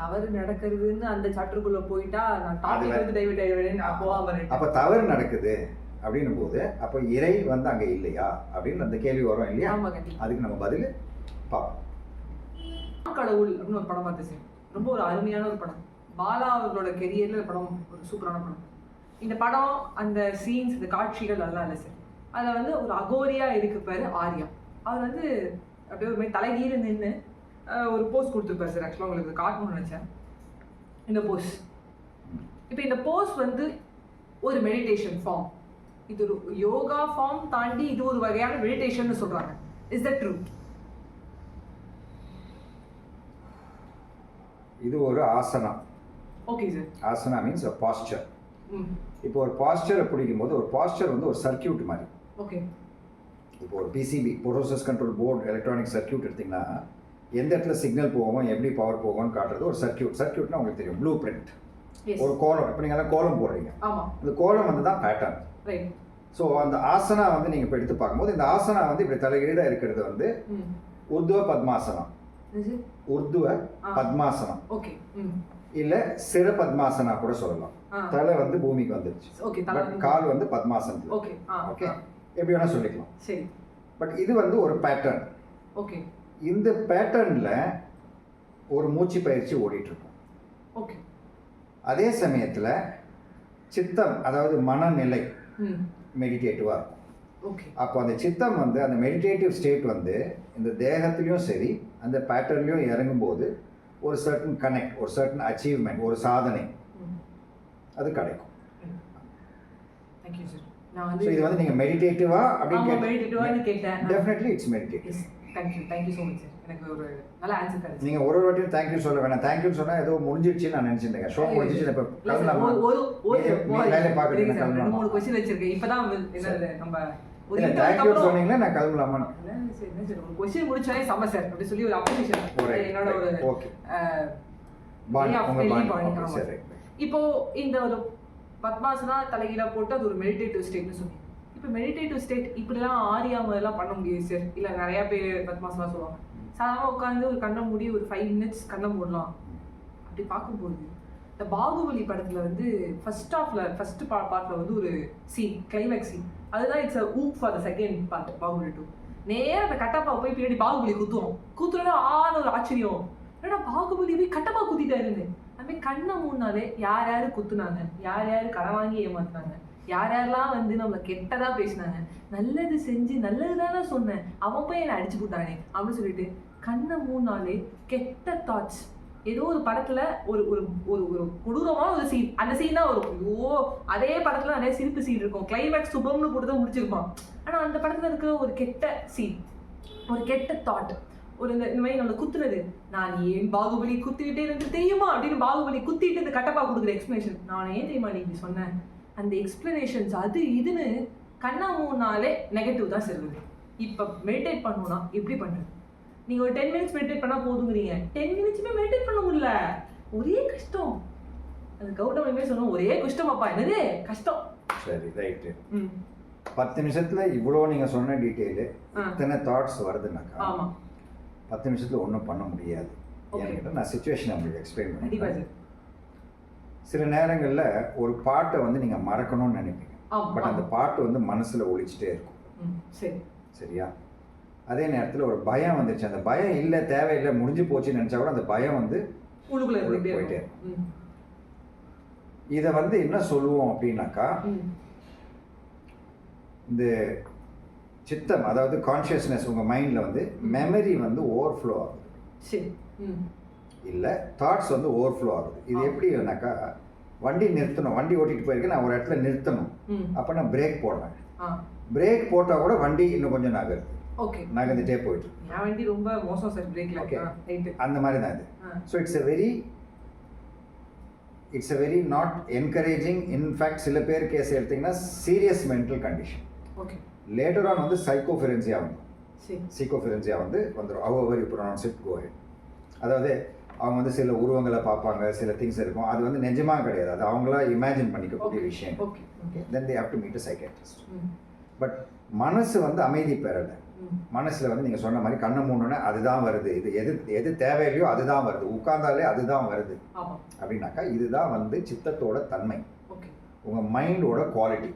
தவறு நடக்கிறதுன்னு அந்த சாப்டருக்குள்ள போயிட்டா நான் டாபிக் வந்து டைவர்ட் ஆயிடுவேன். அப்போ தவறு நடக்குது அப்படின்னும் போது அப்போ இறை வந்து அங்கே இல்லையா அப்படின்னு அந்த கேள்வி வரும் இல்லையா? அதுக்கு நம்ம பதில் பார்ப்போம். கடவுள் அப்படின்னு ஒரு படம் பார்த்து சார், ரொம்ப ஒரு அருமையான ஒரு படம். பாலா அவர்களோட கெரியர்ல படம் ஒரு சூப்பரான படம். இந்த படம் அந்த சீன்ஸ், இந்த காட்சிகள் அதெல்லாம் இல்லை சார். அதில் வந்து ஒரு அகோரியா இருக்கு பாரு, ஆர்யா. அவர் வந்து அப்படியே ஒரு மாதிரி தலைகீழ நின்று ஒரு போஸ் கொடுத்துருப்பாரு சார். ஆக்சுவலாக உங்களுக்கு காட்டணும்னு நினச்சேன் இந்த போஸ். இப்போ இந்த போஸ் வந்து ஒரு மெடிடேஷன் ஃபார்ம். இது ஒரு யோகா ஃபார்ம் தாண்டி இது ஒரு வகையான மெடிடேஷன் சொல்றாங்க. Is that true? இது ஒரு asana. Okay sir. Asana means a posture. இப்போ ஒரு பாஸ்டரை பிடிக்கும்போது ஒரு பாஸ்டர் வந்து ஒரு சர்க்கியூட் மாதிரி. ஓகே. இப்போ ஒரு PCB, process control board, electronic circuit எடுத்திங்கன்னா எந்த இடத்துல சிக்னல் போகும், எப்படி பவர் போகும்னு காட்டுறது ஒரு சர்க்கியூட். சர்க்கியூட்னா உங்களுக்கு தெரியும், ப்ளூ பிரிண்ட், ஒரு கோலம். இப்போ நீங்கள் எல்லாம் கோலம் போடுறீங்க, இந்த கோலம் வந்து தான் பேட்டர்ன். ரைட். ஸோ அந்த ஆசனா வந்து நீங்கள் இப்போ எடுத்து பார்க்கும்போது இந்த ஆசனா வந்து இப்படி தலைகீழாக இருக்கிறது வந்து உர்துவ பத்மாசனம். உர்துவ பத்மாசனம். ஓகே. இல்லை சிர பத்மாசனா கூட சொல்லலாம். தலை வந்து பூமிக்கு வந்துருச்சு, பட் கால் வந்து பத்மாசனம். ஓகே. ஓகே, எப்படி வேணா சொல்லிக்கலாம். சரி. பட் இது வந்து ஒரு பேட்டர்ன். ஓகே. இந்த பேட்டர்னில் ஒரு மூச்சு பயிற்சி ஓடிட்டு இருக்கும். ஓகே. அதே சமயத்தில் சித்தம், அதாவது மனநிலை, மெடிடேட்டிவாக இருக்கும். ஓகே. அப்போ அந்த சித்தம் வந்து அந்த மெடிடேட்டிவ் ஸ்டேட் வந்து இந்த தேகத்துலேயும் சரி அந்த பேட்டர்ன்லையும் இறங்கும்போது ஒரு சர்டன் கனெக்ட், ஒரு சர்டன் அச்சீவ்மெண்ட், ஒரு சாதனை அது கிடைக்கும். Thank you sir. ஸோ இது வந்து நீங்கள் மெடிடேட்டிவா அப்படின்னு மெடிடேட்டிவான்னு கேட்டேன். Definitely it's meditative. Thank you so much sir. எனக்கு ஒரு நல்ல ஆன்சர் கிடைச்சு. நீங்கள் ஒரு வாட்டியும் தேங்க்யூ சொல்ல வேணாம். தேங்க்யூன்னு சொன்னால் ஏதோ முடிஞ்சிடுச்சுன்னு நான் நினச்சிருந்தேன். ஷோ முடிஞ்சிச்சு. இப்போ கிளம்பலாமா? வேலையை பார்க்குறீங்க, கிளம்பலாமா? 3 கொஸ்டின் வச்சிருக்கேன். இப்பதான் என்னது நம்ம ஒரு இல்லை தேங்க்யூ சொன்னீங்களா நான் கிளம்பலாமா? ஒரு கொஸ்டின் முடிச்சாலே சம சார் அப்படி சொல்லி ஒரு அப்ரிசியேஷன் என்னோட ஒரு ஓகே பாணி. சரி. இப்போ இந்த ஒரு பத்மாசனா தலைகீழா போட்டு அது ஒரு மெடிடேட்டிவ் ஸ்டேட்னு சொன்னீங்க. இப்போ மெடிடேட்டிவ் ஸ்டேட் இப்படிலாம் ஆரியாம எல்லாம் பண்ண முடியாது சார். இல்லை நிறைய பேர் பத்மாசனா சொல்லுவாங்க. சாதாரணமாக உட்காந்து ஒரு கண்ணை மூடி ஒரு 5 minutes கண்ணை மூடலாம். அப்படி பார்க்கும்போது இந்த பாகுபலி படத்துல வந்து ஃபர்ஸ்ட் பார்ட்ல வந்து ஒரு சீன், கிளைமேக்ஸ் சீன், அதுதான் it's ஊப் for the second part Baahubali 2. நேரம் அந்த கட்டப்பாவை போய் பின்னாடி பாகுபலி குத்துறோம் ஆன ஒரு ஆச்சரியம். ஏன்னா பாகுபலி போய் கட்டப்பா குத்திட்டாருன்னு. அதுமாதிரி கண்ணை மூணாலே யார் யாரு குத்துனாங்க, யார் யாரு கடன் வாங்கி ஏமாத்துனாங்க, யார் யாரெல்லாம் வந்து நம்மளை கெட்டதா பேசினாங்க, நல்லது செஞ்சு நல்லது தானே சொன்னேன், அவன் போய் என்னை அடிச்சு போட்டானே அப்படின்னு சொல்லிட்டு கண்ணை மூணாலே கெட்ட தாட்ஸ். ஏதோ ஒரு படத்துல ஒரு ஒரு ஒரு ஒரு கொடூரமான ஒரு சீன், அந்த சீன் தான் வரும். ஐயோ அதே படத்துல நிறைய சிரிப்பு சீன் இருக்கும். கிளைமேக்ஸ் சுபம்னு போட்டு தான் முடிச்சிருப்பான். ஆனா அந்த படத்துல இருக்கிற ஒரு கெட்ட சீன், ஒரு கெட்ட தாட், ஒரு இந்த மாதிரி நம்மளை குத்துறது, நான் ஏன் பாகுபலி குத்திக்கிட்டே எனக்கு தெரியுமா அப்படின்னு பாகுபலி குத்திட்டு இந்த கட்டப்பா கொடுக்குற எக்ஸ்பிளனேஷன், நான் ஏன் தெரியுமா நீ இப்படி சொன்னேன், அந்த எக்ஸ்பிளனேஷன்ஸ் அது இதுன்னு கண்ணா 3 நாளே நெகட்டிவ் தான் செல்லுது. இப்போ மெடிடேட் பண்ணணும்னா எப்படி பண்ணுறது? நீங்கள் ஒரு 10 minutes மெடிடேட் பண்ணால் போதுங்கிறீங்க. 10 minutes மெடிடேட் பண்ண முடியல, ஒரே கஷ்டம். அது கௌதமே சொன்னோம், ஒரே கஷ்டம் அப்பா, என்னது கஷ்டம். சரி ரைட்டு. 10 நிமிஷத்துல இவ்வளோ நீங்கள் சொன்ன டீட்டெயிலு இத்தனை தாட்ஸ் வருதுன்னாக்கா ஆமாம் 10 நிமிஷத்துல ஒன்றும் பண்ண முடியாது. என்கிட்ட நான் சுச்சுவேஷன் உங்களுக்கு எக்ஸ்பிளைன் பண்ணுறேன். சில நேரங்களில் ஒரு பாட்டை வந்து நீங்கள் மறக்கணும்னு நினைப்பீங்க, பட் அந்த பாட்டு வந்து மனசில் ஒழிச்சிட்டே இருக்கும். சரியா? அதே நேரத்தில் ஒரு பயம் வந்துருச்சு, அந்த பயம் இல்லை தேவையில்லை முடிஞ்சு போச்சுன்னு நினச்சா கூட அந்த பயம் வந்து போயிட்டே இருக்கும். இதை வந்து என்ன சொல்லுவோம் அப்படின்னாக்கா, இந்த சித்தம் அதாவது கான்ஷியஸ்னஸ் உங்கள் மைண்டில் வந்து மெமரி வந்து ஓவர்ஃப்ளோ ஆகுது, இல்லை தாட்ஸ் வந்து ஓவர்ஃப்ளோ ஆகுது. இது எப்படின்னாக்கா, வண்டி நிறுத்தணும், வண்டி ஓட்டிகிட்டு போயிருக்கேன், நான் ஒரு இடத்துல நிறுத்தணும், அப்போ நான் பிரேக் போடுறேன். பிரேக் போட்டால் கூட வண்டி இன்னும் கொஞ்சம் நகருது, நகர்ந்துட்டே போயிட்டு வண்டி ரொம்ப மோசம் சார் பிரேக்ல. அந்த மாதிரி தான் இது. So it's a very not encouraging. In fact சில பேர் கேஸ் எடுத்திங்கன்னா serious mental condition. Later on வந்து சைக்கோஃபிரென்சியா வந்து வந்துடும். however you pronounce it, go ahead. அதாவது அவங்க வந்து சில உருவங்களை பார்ப்பாங்க, சில திங்ஸ் இருக்கும், அது வந்து நிஜமாக கிடையாது, அது அவங்களா இமேஜின் பண்ணிக்கக்கூடிய விஷயம். then they have to meet a psychiatrist. But மனசு வந்து அமைதி பெறலை. மனசில் வந்து நீங்கள் சொன்ன மாதிரி கண்ணை மூணுன்னு அதுதான் வருது, இது எது தேவையில்லையோ அதுதான் வருது, உட்கார்ந்தாலே அதுதான் வருது அப்படின்னாக்கா இதுதான் வந்து சித்தத்தோட தன்மை, உங்கள் மைண்டோட குவாலிட்டி.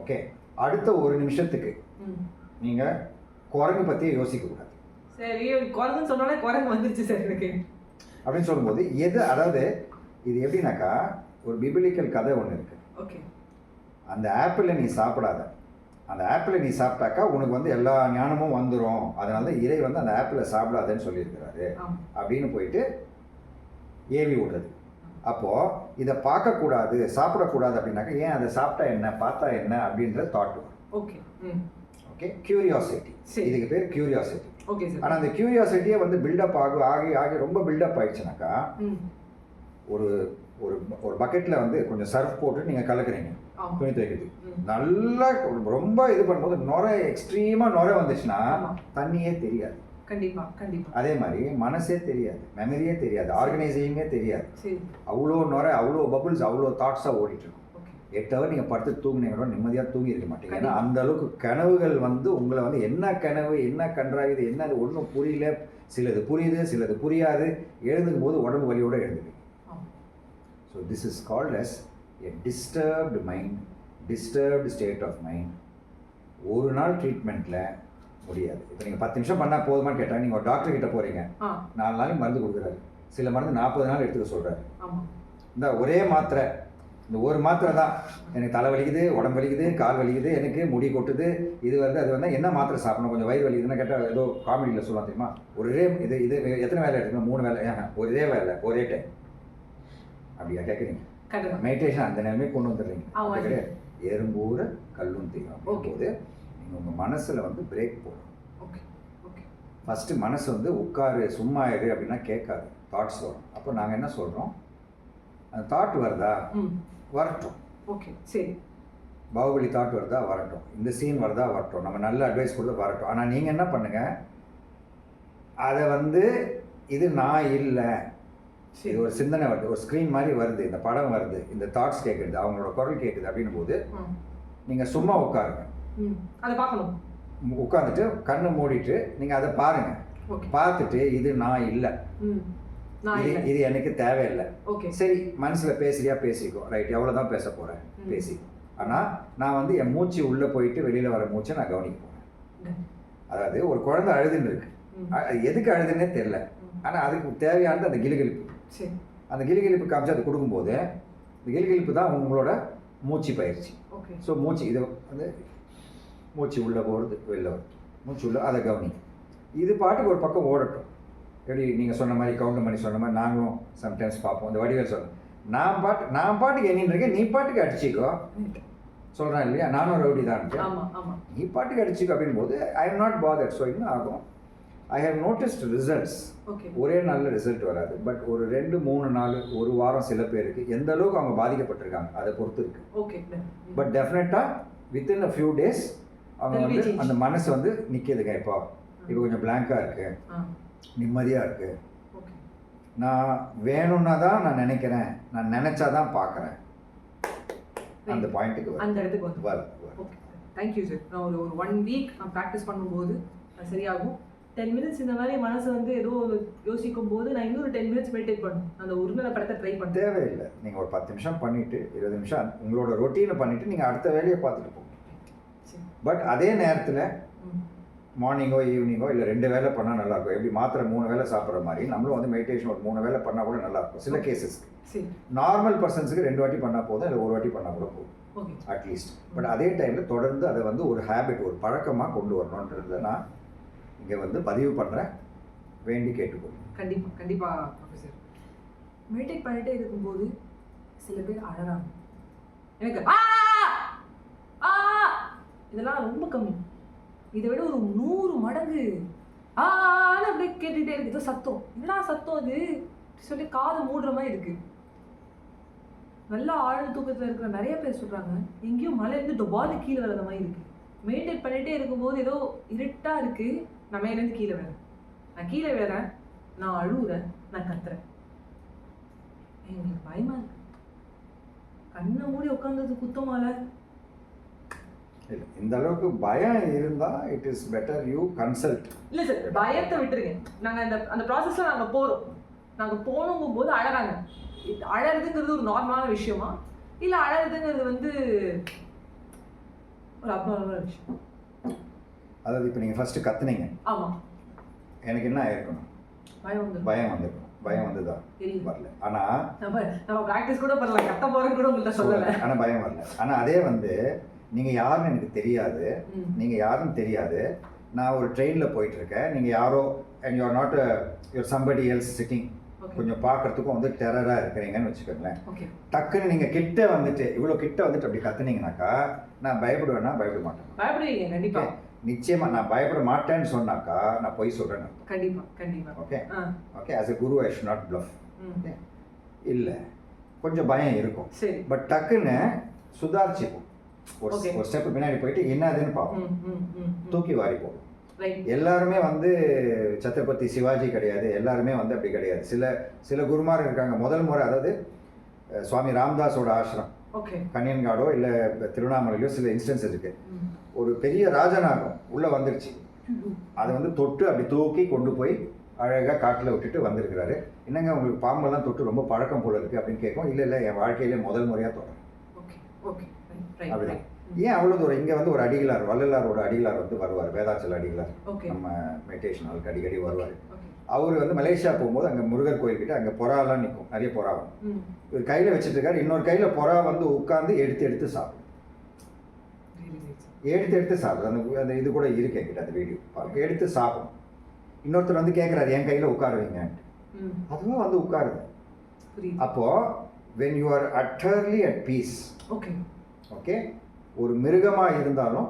ஓகே, அடுத்த ஒரு நிமிஷத்துக்கு நீங்கள் குரங்கு பற்றியே யோசிக்கக்கூடாது. சரி, குரங்குன்னு சொன்னாலே குரங்கு வந்துருச்சு சார் எனக்கு அப்படின்னு சொல்லும்போது அதாவது இது எப்படின்னாக்கா, ஒரு பிபிலிக்கல் கதை ஒன்று இருக்குது. ஓகே, அந்த ஆப்பிளை நீ சாப்பிடாத, அந்த ஆப்பிளை நீ சாப்பிட்டாக்கா உனக்கு வந்து எல்லா ஞானமும் வந்துடும், அதனால தான் இறை வந்து அந்த ஆப்பிளை சாப்பிடாதேன்னு சொல்லியிருக்கிறாரு அப்படின்னு போயிட்டு ஏவி விடுறது. அப்போது இதை பார்க்கக்கூடாது சாப்பிடக்கூடாது அப்படின்னாக்கா, ஏன் அதை சாப்பிட்டா என்ன பார்த்தா என்ன அப்படின்ற தாட் வரும். ஓகே, கியூரியாசிட்டி, இதுக்கு பேர் கியூரியாசிட்டி. ஆனால் அந்த கியூரியாசிட்டியே வந்து பில்டப் ஆகி ரொம்ப பில்டப் ஆயிடுச்சுனாக்கா, ஒரு ஒரு ஒரு பக்கெட்டில் வந்து கொஞ்சம் சர்ஃப் போட்டு நீங்கள் கலக்குறீங்க துணி துவைக்கிறது, நல்லா ரொம்ப இது பண்ணும்போது எக்ஸ்ட்ரீமாக நுரை வந்துச்சுன்னா தண்ணியே தெரியாது. அதே மாதிரி மனசே தெரியாது, மெமரியே தெரியாது, ஆர்கனைசிங்கே தெரியாது. அவ்வளோ நுரை, அவ்வளோ பபுள்ஸ், அவ்வளோ தாட்ஸாக ஓடிட்டு இருக்கும். 8 hours நீங்கள் படுத்து தூங்குனீங்களோ நிம்மதியாக தூங்கி இருக்க மாட்டீங்க. ஏன்னா அந்த அளவுக்கு கனவுகள் வந்து உங்களை வந்து என்ன கனவு என்ன கன்றாகுது என்ன அது ஒன்றும் புரியல, சிலது புரியுது சிலது புரியாது, எழுந்துக்கும் போது உடம்பு வலியோடு எழுந்துக்கு. So this is called as a disturbed mind, disturbed state of mind. ஒரு நாள் ட்ரீட்மெண்ட்டில் முடியாது. இப்போ நீங்கள் 10 நிமிஷம் பண்ணால் போதுமான்னு கேட்டால், நீங்கள் ஒரு டாக்டர் கிட்ட போகிறீங்க, 4 நாளைக்கு மருந்து கொடுக்குறாரு, சில மருந்து 40 நாள் எடுத்துக்க சொல்கிறாரு. இந்த ஒரே மாத்திரை இந்த ஒரு மாத்திரை தான் எனக்கு தலை வலிக்குது, உடம்பு வலிக்குது, கால் வலிக்குது, எனக்கு முடி கொட்டுது, இது வருது அது வந்து என்ன மாத்திரை சாப்பிடணும், கொஞ்சம் வயிறு வலிக்குதுன்னு கேட்டால் ஏதோ காமெடியில் சொல்லலாம் தெரியுமா, ஒரே இது இது எத்தனை வேலை எடுக்கணும், 3 வேலை, ஒரே வேலை ஒரே டைம் அப்படியா கேட்குறீங்க? மெடிடேஷன் அந்த நேரமே கொண்டு வந்துடுறீங்க கிடையாது. எறும்பூர கல்லும் தெரியும் போது நீங்கள் உங்கள் மனசில் வந்து பிரேக் போடணும். ஃபஸ்ட்டு மனசு வந்து உட்காரு சும்மா இரு அப்படின்னா கேட்காது, தாட்ஸ் வரும். அப்போ நாங்கள் என்ன சொல்கிறோம், அந்த தாட் வருதா வரட்டும், ஓகே சரி, பாகுபலி தாட் வருதா வரட்டும், இந்த சீன் வருதா வரட்டும், நம்ம நல்ல அட்வைஸ் கொடுத்தா வரட்டும். ஆனால் நீங்கள் என்ன பண்ணுங்கள், அதை வந்து இது நான் இல்லை, இது ஒரு சிந்தனை வருது, ஒரு ஸ்க்ரீன் மாதிரி வருது, இந்த படம் வருது, இந்த தாட்ஸ் கேட்குது, அவங்களோட குரல் கேட்குது அப்படின்னும் போது நீங்கள் சும்மா உட்காருங்க, அதை பார்க்கணும். உட்காந்துட்டு கண்ணை மூடிட்டு நீங்கள் அதை பாருங்கள். பார்த்துட்டு இது நான் இல்லை, இது எனக்கு தேவையில்லை, சரி மனசில் பேசுறியா பேசிக்கோ, ரைட் எவ்வளோதான் பேச போகிறேன் பேசிக்கோ. ஆனால் நான் வந்து என் மூச்சு உள்ளே போயிட்டு வெளியில் வர மூச்சை நான் கவனிக்க போகிறேன். அதாவது ஒரு குழந்தை அழுதுன்னு இருக்கு, எதுக்கு அழுதுன்னே தெரியல, ஆனால் அதுக்கு தேவையானது அந்த கிலுகிழிப்பு. அந்த கிலுகிழிப்பு காமிச்சு அது கொடுக்கும்போது இந்த கிலுகிழிப்பு தான் உங்களோட மூச்சு பயிற்சி. ஸோ மூச்சு இது வந்து மூச்சு உள்ளே போகிறது வெளில வருது, மூச்சு உள்ள அதை கவனி. இது பாட்டுக்கு ஒரு பக்கம் ஓடட்டும். எப்படி நீங்கள் சொன்ன மாதிரி கவுண்டர் பண்ணி சொன்ன மாதிரி நாங்களும் சம்டைம்ஸ் பார்ப்போம். இந்த வடிவேல் சொல்கிறேன், நான் பாட்டுக்கு எண்ணின்னு நீ பாட்டுக்கு அடிச்சிக்கோ சொல்கிறேன் இல்லையா, நானும் ரவுடி தான், நீ பாட்டுக்கு அடிச்சிக்கோ அப்படின் போது I am not bothered. So என்ன ஆகும், ஐ ஹவ் நோட்டிஸ்ட் ரிசல்ட்ஸ். ஒரே நல்ல ரிசல்ட் வராது, பட் ஒரு 2-3 நாள், ஒரு வாரம் சில பேருக்கு எந்த அளவுக்கு அவங்க பாதிக்கப்பட்டிருக்காங்க அதை பொறுத்து இருக்கு. பட் டெஃபினட்டாக வித்தின் அ ஃபியூ டேஸ் அவங்க வந்து அந்த மனசு வந்து நிற்கிதுங்க. இப்போ கொஞ்சம் பிளாங்காக இருக்குது, நிம்மதியாக இருக்குது, நான் வேணும்னா தான் நான் நினைக்கிறேன், நான் நினச்சா தான் பார்க்குறேன், அந்த பாயிண்ட்டுக்கு அந்த இடத்துக்கு வந்து வரும். Thank you sir. நான் ஒரு 1 வீக் நான் ப்ராக்டிஸ் பண்ணும்போது அது சரியாகும். 10 மினிட்ஸ் இந்த மாதிரி மனசு வந்து ஏதோ யோசிக்கும் போது நான் இன்னொரு 10 மினிட்ஸ் மெடிடேட் பண்ணணும், அந்த ஒருநிலை படத்தை ட்ரை பண்ண தேவையில்லை. நீங்கள் ஒரு 10 நிமிஷம் பண்ணிவிட்டு 20 நிமிஷம் உங்களோட ரொட்டீனை பண்ணிவிட்டு நீங்கள் அடுத்த வேலையை பார்த்துட்டு போங்க. பட் அதே நேரத்தில் மார்னிங்கோ ஈவினிங்கோ இல்லை 2 வேலை பண்ணால் நல்லாயிருக்கும். எப்படி மாத்திரை 3 வேலை சாப்பிட்ற மாதிரி நம்மளும் வந்து மெடிடேஷன் ஒரு 3 வேலை பண்ணால் கூட நல்லாயிருக்கும். சில கேசஸ்க்கு நார்மல் பர்சன்ஸுக்கு 2 வாட்டி பண்ணால் போதும், இல்லை 1 வாட்டி பண்ணால் கூட போதும் அட்லீஸ்ட். பட் அதே டைமில் தொடர்ந்து அதை வந்து ஒரு ஹேபிட், ஒரு பழக்கமாக கொண்டு வரணுன்றதை நான் இங்கே வந்து பதிவு பண்ணுறேன், வேண்டி கேட்டுக்கோங்க. கண்டிப்பாக ப்ரொஃபஸர். மெடிடேட் பண்ணிகிட்டே இருக்கும்போது சில பேர் அழறாங்க, எனக்கு இதெல்லாம் ரொம்ப கம்மி, இதை விட ஒரு 100 மடங்கு அப்படியே கேட்டுகிட்டே இருக்கு. ஏதோ சத்தம், என்னடா சத்தம் அது சொல்லி காது மூடுற மாதிரி இருக்கு. நல்லா ஆழ்ந்த தூக்கத்தில் இருக்கிற நிறைய பேர் சொல்கிறாங்க, எங்கேயும் மலையிலேருந்து டொபாலு கீழே வர்ற மாதிரி இருக்கு. மெடிடேட் பண்ணிகிட்டே இருக்கும்போது ஏதோ இருட்டாக இருக்குது, நான் மேலேருந்து கீழே வரேன், நான் கீழே வரேன், நான் அழுகுறேன், நான் கத்துறேன், எங்களுக்கு பயமா இருக்கு. கண்ணை மூடி உட்காந்தது குத்தமால இல்லை, இந்த அளவுக்கு பயம் இருந்தால் it is better you consult. இல்லை சார், பயத்தை விட்டுருங்க. நாங்கள் அந்த ப்ராசஸில் நாங்கள் போகிறோம், நாங்கள் போகணுங்கும் போது அழகாங்க. அழகுங்கிறது ஒரு நார்மலான விஷயமா, இல்லை அழகுங்கிறது வந்து ஒரு அப்நார்மலான விஷயம்? அதாவது இப்போ நீங்கள் ஃபஸ்ட்டு கத்துனீங்க, ஆமாம், எனக்கு என்ன ஆயிருக்கணும், பயம் வந்துருக்கணும். பயம் வந்துதான் வரல, ஆனால் நம்ம ப்ராக்டிஸ் கூட பண்ணல, கத்த போகிறேன்னு கூட உங்கள்கிட்ட சொல்லலை, ஆனால் பயம் வரல. ஆனால் அதே வந்து நீங்கள் யாருன்னு எனக்கு தெரியாது, நீங்கள் யாருன்னு தெரியாது, நான் ஒரு ட்ரெயினில் போயிட்டுருக்கேன், நீங்கள் யாரோ and you are not your somebody else sitting, கொஞ்சம் பார்க்குறதுக்கும் வந்து டெரராக இருக்கிறீங்கன்னு வச்சுக்கோங்களேன். டக்குன்னு நீங்கள் கிட்ட வந்துட்டு இவ்வளோ கிட்ட வந்துட்டு அப்படி கத்துனீங்கனாக்கா நான் பயப்படுவேன்னா பயப்பட மாட்டேன். பயப்படுவீங்க கண்டிப்பாக, நிச்சயமாக நான் பயப்பட மாட்டேன்னு சொன்னாக்கா நான் பொய் சொல்கிறேன்னு. கண்டிப்பாக okay okay, as a Guru I should not bluff. Okay, இல்லை கொஞ்சம் பயம் இருக்கும், பட் டக்குன்னு சுதாரிச்சுக்கும், ஒரு ஸ்டெப் பின்னாடி போயிட்டு என்னதுன்னு பார்ப்போம், தூக்கி வாரி போடும். எல்லாருமே வந்து சத்ரபதி சிவாஜி கிடையாது, எல்லாருமே வந்து அப்படி கிடையாது. சில குருமார் இருக்காங்க. முதல் முறை, அதாவது சுவாமி ராம்தாஸோட ஆசிரம் கன்னியன்காடோ இல்லை திருவண்ணாமலையிலோ சில இன்ஸ்டன்ஸ் இருக்கு. ஒரு பெரிய ராஜநாகம் உள்ளே வந்துருச்சு, அதை வந்து தொட்டு அப்படி தூக்கி கொண்டு போய் அழகாக காட்டில் விட்டுட்டு வந்திருக்கிறாரு. என்னங்க உங்களுக்கு பாம்பெல்லாம் தொட்டு ரொம்ப பழக்கம் போல இருக்குது அப்படின்னு கேட்கும். இல்லை என் வாழ்க்கையிலே முதல் முறையாக தொடரும். அப்படிதான். ஏன் அவ்வளோ தூரம்? இங்கே வந்து ஒரு அடிகளார், வள்ளலாரோட அடிகளார் வந்து வருவார், வேதாச்சல அடிகளார், நம்ம மெடிடேஷன் ஹாலுக்கு அடிக்கடி வருவார். அவர் வந்து மலேசியா போகும்போது அங்கே முருகர் கோயில்கிட்ட அங்கே புறாலாம் நிற்கும், நிறைய புறாவும். இவர் கையில் வச்சுட்டு இருக்காரு, இன்னொரு கையில் புறா வந்து உட்காந்து எடுத்து சாப்பிடும். எடுத்து சாப்பிடும். அந்த இது கூட இருக்கு என்கிட்ட அந்த வீடியோ. எடுத்து சாப்பிடும். இன்னொருத்தர் வந்து கேட்குறாரு என் கையில் உட்காருவீங்கன்ட்டு. அதுவும் வந்து உட்காருது. அப்போது when you are utterly at peace, okay, ஒரு மிருகமாக இருந்தாலும்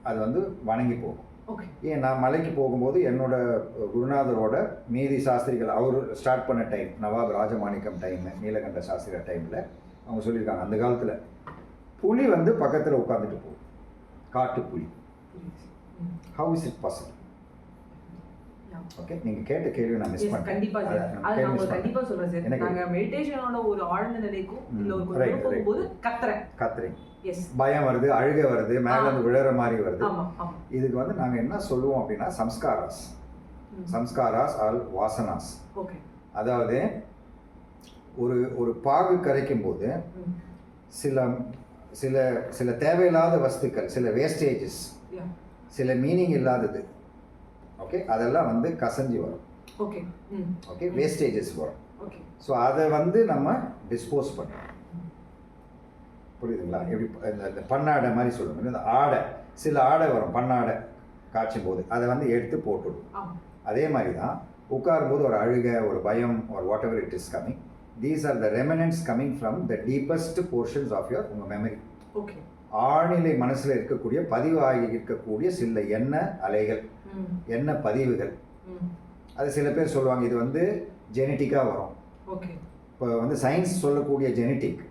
அது வந்து வணங்கி போகும். ஏன் நான் மலைக்கு போகும்போது என்னோட குருநாதரோட மீதி சாஸ்திரிகள் அவர் ஸ்டார்ட் பண்ண டைம், நவாப் ராஜமாணிக்கம் டைமு, நீலகண்ட சாஸ்திரிக டைமில் அவங்க சொல்லியிருக்காங்க அந்த காலத்தில் புலி வந்து பக்கத்தில் உட்காந்துட்டு போகும், காட்டு புலி. How is it possible? Okay, நீங்க கேட்ட கேள்வி நான் மிஸ் பண்ணிட்டேன். கண்டிப்பா சார், அது நான் கண்டிப்பா சொல்றேன் சார். நாங்க மெடிடேஷனோட ஒரு ஆழ்ந்த நிலைக்கும் இல்ல ஒரு கொஞ்சம் போகும்போது கத்துறேன். எஸ், பயம் வருது, அழுகை வருது, மேல இருந்து விழற மாதிரி வருது. இதுக்கு வந்து நாங்க என்ன சொல்லுவோம் அப்படின்னா சம்ஸ்காராஸ் ஆல் வாசனாஸ். ஓகே, அதாவது ஒரு பாகு கரைக்கும் போது சில சில சில தேவையில்லாத வஸ்துக்கள், சில வேஸ்டேஜஸ், சில மீனிங் இல்லாதது, ஓகே, அதெல்லாம் வந்து கசஞ்சி வரும். ஓகே, வேஸ்டேஜஸ் வரும். ஸோ அதை வந்து நம்ம டிஸ்போஸ் பண்ணுறோம். புரியுதுங்களா? எப்படி இந்த பண்ணாடை மாதிரி சொல்லுவோம், இந்த ஆடை, சில ஆடை வரும் பண்ணாடை காய்ச்சும் போது, அதை வந்து எடுத்து போட்டுடும். அதே மாதிரி தான் உட்காரும்போது ஒரு அழுகை, ஒரு பயம், ஒரு whatever it is coming, these are the remnants coming from the deepest portions of your உங்கள் மெமரி. ஆழ்நிலை மனசில் இருக்கக்கூடிய பதிவாகி இருக்கக்கூடிய சில எண்ண அலைகள், எண்ண பதிவுகள். அது சில பேர் சொல்லுவாங்க இது வந்து ஜெனட்டிக்காக வரும். இப்போ வந்து சயின்ஸ் சொல்லக்கூடிய ஜெனட்டிக்,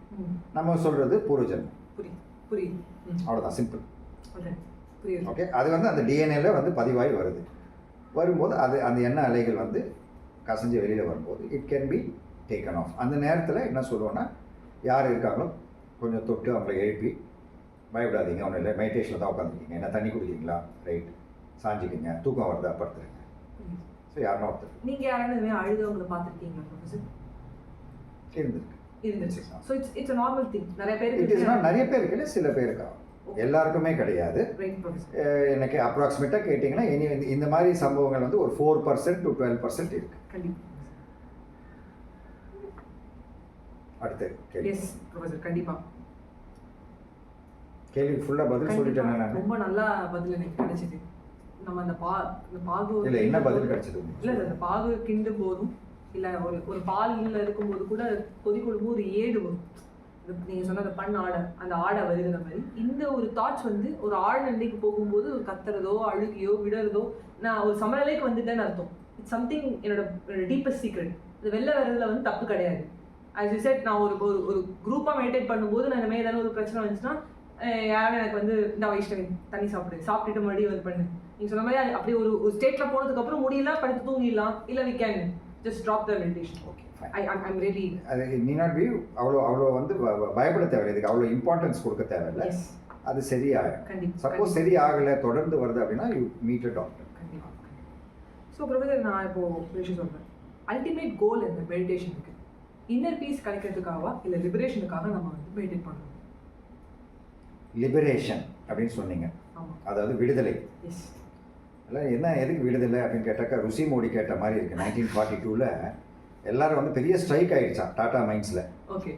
நம்ம சொல்கிறது பூர்வஜன்மம். அவ்வளோதான், சிம்பிள். ஓகே, அது வந்து அந்த டிஎன்ஏல வந்து பதிவாகி வரும்போது அது அந்த எண்ண அலைகள் வந்து கசஞ்சு வெளியில் வரும்போது it can be taken off. அந்த நேரத்தில் என்ன சொல்லுவோன்னா, யார் இருக்காங்களோ கொஞ்சம் தொட்டு அவங்கள எழுப்பி, பயப்படாதீங்க, ஒன்றும் இல்லை, மெடிடேஷனில் தான் உட்காந்துருக்கீங்க, என்ன தண்ணி குடிக்கிறீங்களா, ரைட், சாஞ்சிக்கிங்க, தூக்கம் வருதா, படுத்துருங்க. ஸோ யாருன்னா ஒருத்தர். நீங்கள் யாராவது அழுதவங்களை பார்த்துருக்கீங்களா ப்ரொஃபஸர்? இருந்துச்சு. So it's a normal thing. நிறைய பேருக்கு இல்லை, சில பேருக்கா, எல்லாருக்குமே கிடையாது. எனக்கு அப்ராக்சிமேட்டாக கேட்டிங்கன்னா இந்த மாதிரி சம்பவங்கள் வந்து ஒரு 4% to 12% இருக்கு. அடுத்து கேள்வி. எஸ் ப்ரொஃபஸர், கண்டிப்பாக கேள்வி ஃபுல்லாக பதில் சொல்லிட்டேன் நான். ரொம்ப நல்லா பதில் எனக்கு கிடைச்சிது. நம்ம அந்த பாகு இல்லை, என்ன பதில் கிடைச்சது? இல்லை, அந்த பாகு கிண்டும் போதும் இல்லை ஒரு பாலில் இருக்கும்போது கூட கொதிக்கொடுக்கும் ஒரு ஏடு வரும். நீங்கள் சொன்ன அந்த ஆடை, அந்த ஆடை வருகிற மாதிரி இந்த ஒரு தாட்ஸ் வந்து ஒரு ஆழ்நிலைக்கு போகும்போது ஒரு கத்துறதோ அழுகியோ விடுறதோ, நான் ஒரு சமநிலைக்கு வந்துட்டேன்னு அர்த்தம். இட்ஸ் சம்திங் என்னோட டீப்பஸ்ட் சீக்ரெட். இது வெளில வர்றதுல வந்து தப்பு கிடையாது. ஆஸ் யூ செட், நான் ஒரு குரூப்பாக மெடிடேட் பண்ணும்போது நான் இந்த மாதிரி ஏதாவது ஒரு பிரச்சனை வந்துச்சுன்னா யாரும் எனக்கு வந்து இந்த வைஷ்ணவி தண்ணி சாப்பிட்டுட்டு மறுபடியும் இது பண்ணு, நீங்கள் சொன்ன மாதிரி அப்படியே ஒரு ஸ்டேட்டில் போனதுக்கப்புறம் முடியல, படுத்து தூங்கிடலாம், இல்லை we can just drop the meditation. Okay, I'm ready. அது நீ நாட் பி அவ்வளோ வந்து பயப்பட தேவையில்லை, இதுக்கு அவ்வளோ இம்பார்ட்டன்ஸ் கொடுக்க தேவையில்லை. அது சரியாகும். சப்போஸ் சரி ஆகலை, தொடர்ந்து வருது அப்படின்னா யூ மீட் அ டாக்டர். கண்டிப்பாக. ஸோ ப்ரொஃபஸர், நான் இப்போது ஒரு விஷயம் சொல்கிறேன். அல்டிமேட் கோல் என்ன மெடிடேஷனுக்கு? இன்னர் பீஸ் கிடைக்கிறதுக்காகவா இல்லை லிபரேஷனுக்காக நம்ம வந்து மெடிடேட் பண்ணுறோம்? லிபரேஷன் அப்படின்னு சொன்னீங்க, அதாவது விடுதலை. இல்லை, என்ன எதுக்கு விடுதலை அப்படின்னு கேட்டாக்கா, ருசி மோடி கேட்ட மாதிரி இருக்குது. 1942 எல்லாரும் வந்து பெரிய ஸ்ட்ரைக் ஆகிடுச்சான் டாடா மைன்ஸில். ஓகே,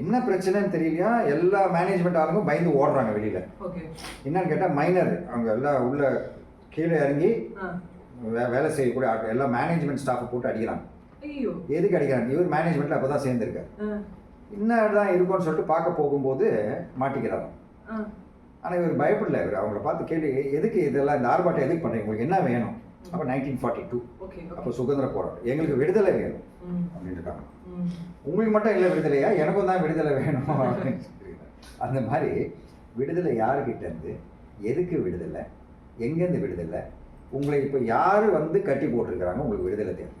என்ன பிரச்சனைன்னு தெரியலையா, எல்லா மேனேஜ்மெண்ட் ஆளுங்களும் பயந்து ஓடுறாங்க வெளியில். ஓகே, என்னன்னு கேட்டால் மைனர் அவங்க எல்லாம் உள்ள கீழே இறங்கி வேலை செய்யக்கூடிய ஆட்கள் எல்லாம் மேனேஜ்மெண்ட் ஸ்டாஃபை போட்டு அடிக்கிறாங்க. எதுக்கு அடிக்கிறாங்க? இவர் மேனேஜ்மெண்ட்டில் அப்போ தான் சேர்ந்துருக்காரு. என்னதான் இருக்கும்னு சொல்லிட்டு பார்க்க போகும்போது மாட்டிக்கிறாங்க. ஆனால் இவர் பயப்படல. இவர் அவங்கள பார்த்து கேள்வி, எதுக்கு இதெல்லாம், இந்த ஆர்ப்பாட்டம் எதுக்கு பண்ணுறீங்க, உங்களுக்கு என்ன வேணும்? அப்போ 1942, அப்போ சுதந்திர போராட்டம், எங்களுக்கு விடுதலை வேணும் அப்படின்னு இருக்காங்க. உங்களுக்கு மட்டும் இல்லை விடுதலையா, எனக்கும் தான் விடுதலை வேணும் அப்படின்னு சொல்லியிருக்காங்க. அந்த மாதிரி விடுதலை யாருக்கிட்ட இருந்து, எதுக்கு விடுதலை, எங்கேருந்து விடுதலை, உங்களை இப்போ யார் வந்து கட்டி போட்டிருக்கிறாங்க, உங்களுக்கு விடுதலை தேவை.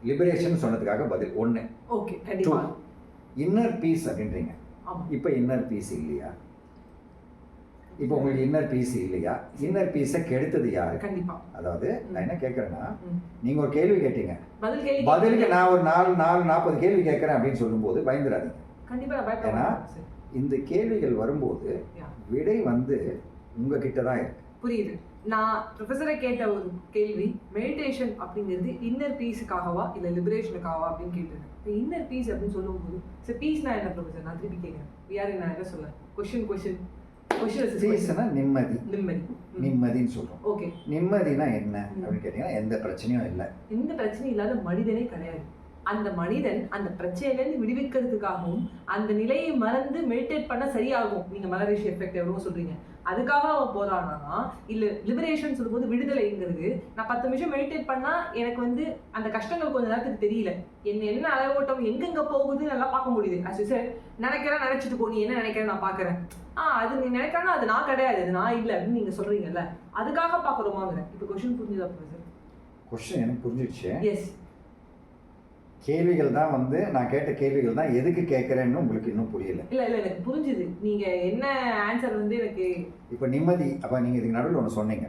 லிபரேஷன் சொன்னதுக்காக பதில் 1. ஓகே, இன்னர் பீஸ் அப்படின்றீங்க. இப்போ இன்னர் பீஸ் இல்லையா? இப்போ உங்களுக்கு இன்னர் பீஸ் இல்லையா? இன்னர் பீஸை கெடுத்தது யாரு? அதாவது நான் என்ன கேட்குறேன்னா, நீங்கள் ஒரு கேள்வி கேட்டீங்க, பதிலுக்கு நான் ஒரு 40 கேள்வி கேட்குறேன் அப்படின்னு சொல்லும்போது பயந்துடாதீங்க. ஏன்னா இந்த கேள்விகள் வரும்போது விடை வந்து உங்ககிட்ட தான் இருக்கு. புரியுது. நான் ப்ரொஃபஸரை கேட்ட ஒரு கேள்வி, மெடிடேஷன் அப்படிங்கிறது இன்னர் பீஸுக்காகவா இல்லை லிபரேஷனுக்காகவா அப்படின்னு கேட்டிருந்தேன். இப்போ இன்னர் பீஸ் அப்படின்னு சொல்லும்போது சரி பீஸ்னா என்ன ப்ரொஃபஸர்? நான் திருப்பி கேட்குறேன். யாரு நான் என்ன சொல்ல கொஷின் பீஸ்னா நிம்மதி. நிம்மதி நிம்மதின்னு சொல்றோம். ஓகே. நிம்மதினா என்ன அப்படின்னு கேட்டீங்கன்னா எந்த பிரச்சனையும் இல்லை. எந்த பிரச்சனையும் இல்லாத மனிதனே கிடையாது. அந்த மனிதன் அந்த பிரச்சனையிலேருந்து விடுவிக்கிறதுக்காகவும் அந்த நிலையை மறந்து மெடிடேட் பண்ண சரியாகும். நீங்க மலரிஷி எஃபெக்ட் எவ்வளோ சொல்றீங்க, அதுக்காக அவன் போறானா? இல்ல லிபரேஷன் சொல்லும்போது விடுதலைங்கிறது நான் 10 நிமிஷம் மெடிடேட் பண்ணா எனக்கு வந்து அந்த கஷ்டங்கள் கொஞ்ச நேரத்துக்கு தெரியல, என்ன அலைவோட்டம் எங்கெங்க போகுதுன்னு நல்லா பார்க்க முடியுது. நினைக்கிறேன், நினைச்சிட்டு போ, நீ என்ன நினைக்கிறேன் நான் பாக்குறேன். அது நீ நினைக்கிறேன்னா அது நான் கிடையாது, அது நான் இல்லை அப்படின்னு நீங்க சொல்றீங்கல்ல, அதுக்காக பாக்குறோமாங்கிறேன். இப்போ கொஸ்டின் புரிஞ்சுதா ப்ரொஃபஸர்? கொஸ்டின் எனக்கு புரிஞ்சிடுச்சு. எஸ். கேள்விகள் தான் வந்து நான் கேட்ட கேள்விகள் தான் எதுக்கு கேட்குறேன்னு உங்களுக்கு இன்னும் புரியல. இல்லை எனக்கு புரிஞ்சுது. நீங்க என்ன ஆன்சர் வந்து எனக்கு இப்போ நிம்மதி. அப்போ நீங்கள் இதுக்கு நடுவில் ஒன்று சொன்னீங்க,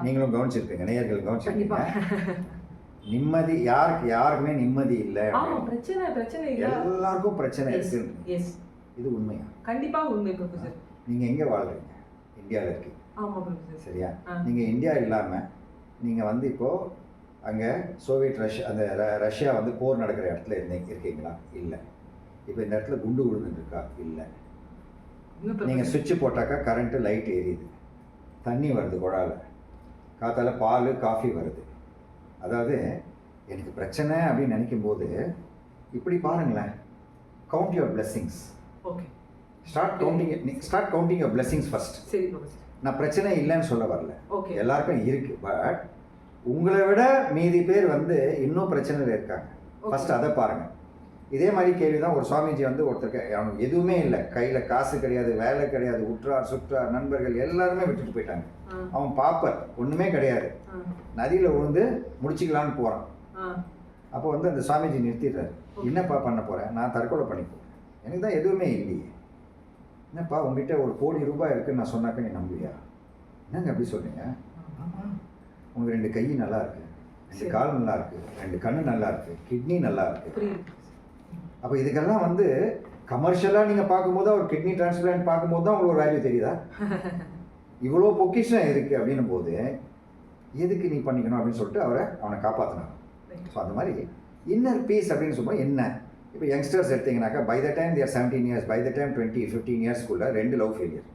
நீங்களும் கவனிச்சிருப்பீங்க, நேயர்கள் கவனிச்சிருக்கீங்க. நிம்மதி யாருக்குமே நிம்மதி இல்லை. பிரச்சனை இல்லை, எல்லாருக்கும் பிரச்சனை இருக்கு. இது உண்மையா? கண்டிப்பா உண்மை ப்ரொஃபஸர். நீங்க எங்க வாழ்றீங்க? இந்தியாவில் இருக்கீங்க. ஆமா ப்ரொஃபஸர். சரியா? நீங்க இந்தியா இல்லாம நீங்க வந்து இப்போ அங்கே சோவியட் ரஷ்யா வந்து போர் நடக்கிற இடத்துல இருக்கீங்களா? இல்லை. இப்போ இந்த இடத்துல குண்டு விழுந்துட்டு இருக்கா? இல்லை. நீங்கள் சுவிட்சு போட்டாக்கா கரண்ட்டு லைட் எரியுது, தண்ணி வருது குழால, காத்தால பால் காஃபி வருது. அதாவது எனக்கு பிரச்சனை அப்படின்னு நினைக்கும் போது இப்படி பாருங்களேன், count your blessings. Okay. Start counting your blessings first. சரி ப்ரொஃபஸர். நான் பிரச்சனை இல்லைன்னு சொல்ல வரல, ஓகே, எல்லாருக்கும் இருக்கு. பட் உங்களை விட மீதி பேர் வந்து இன்னும் பிரச்சனையில் இருக்காங்க. ஃபர்ஸ்ட் அதை பாருங்க. இதே மாதிரி கேள்வி தான் ஒரு சுவாமிஜி வந்து ஒருத்தருக்கு அவனுக்கு எதுவுமே இல்லை, கையில் காசு கிடையாது, வேலை கிடையாது, உற்றார் சுற்றார் நண்பர்கள் எல்லாருமே விட்டுட்டு போயிட்டாங்க. அவன் பாப்பர், ஒன்றுமே கிடையாது, நதியில் விழுந்து முடிச்சுக்கலான்னு போகிறான். அப்போ வந்து அந்த சுவாமிஜி நிறுத்திடுறாரு. என்னப்பா பண்ண போகிறேன்? நான் தற்கொலை பண்ணிப்போம், எனக்கு தான் எதுவுமே இல்லையே. என்னப்பா உங்ககிட்ட ₹1 கோடி இருக்குன்னு நான் சொன்னாக்க நீ நம்புவியா? என்னங்க அப்படி சொல்றீங்க? ஆமாம், உங்கள் 2 கை நல்லா இருக்கு, 2 கால் நல்லா இருக்கு, 2 கண்ணு நல்லா இருக்கு, கிட்னி நல்லா இருக்கு. அப்போ இதுக்கெல்லாம் வந்து கமர்ஷியலாக நீங்கள் பார்க்கும்போது ஒரு கிட்னி டிரான்ஸ்பிளான்ட் பார்க்கும்போது தான் உங்களுக்கு ஒரு வேல்யூ தெரியுதா? இவ்வளோ பொக்கிஷம் இருக்குது அப்படின்னும் போது எதுக்கு நீ பண்ணிக்கணும் அப்படின்னு சொல்லிட்டு அவனை காப்பாற்றினாங்க. ஸோ அந்த மாதிரி இன்னர் பீஸ் அப்படின்னு சொல்லும்போது என்ன? இப்போ யங்ஸ்டர்ஸ் எடுத்தீங்கன்னாக்கா by the time there 17 years, by the time 20-15 yearsக்குள்ள 2 லவ் ஃபெயிலியர்.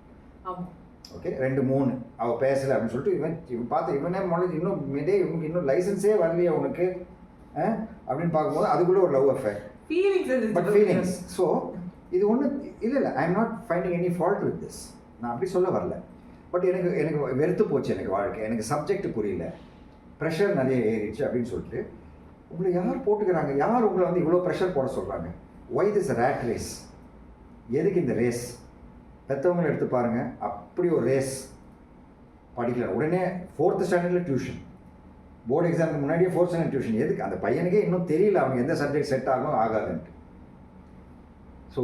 ஓகே, 2-3 அவள் பேசலை அப்படின்னு சொல்லிட்டு இவன் பார்த்து இவனே முதல்ல இன்னும் இவனுக்கு இன்னும் லைசன்ஸே வரலையே உனக்கு அப்படின்னு பார்க்கும்போது அதுக்குள்ளே ஒரு love affair, but feelings. So இது ஒன்றும் இல்லை, I am not finding any fault with this. நான் அப்படி சொல்ல வரல. பட் எனக்கு வெறுத்து போச்சு எனக்கு வாழ்க்கை, எனக்கு சப்ஜெக்ட் புரியல, ப்ரெஷர் நிறைய ஏறிடுச்சு அப்படின்னு சொல்லிட்டு உங்களை யார் போட்டுக்கிறாங்க? யார் உங்களை வந்து இவ்வளோ ப்ரெஷர் போட சொல்கிறாங்க? Why this rat race? எதுக்கு இந்த ரேஸ்? பெற்றவங்களை எடுத்து பாருங்கள், அப்படி ஒரு ரேஸ். படிக்கல உடனே 4th ஸ்டாண்டர்டில் டியூஷன், போர்டு எக்ஸாமுக்கு முன்னாடியே 4th ஸ்டாண்டர்ட் டியூஷன். எதுக்கு? அந்த பையனுக்கே இன்னும் தெரியல அவங்க எந்த சப்ஜெக்ட் செட் ஆகும் ஆகாதுன்ட்டு. ஸோ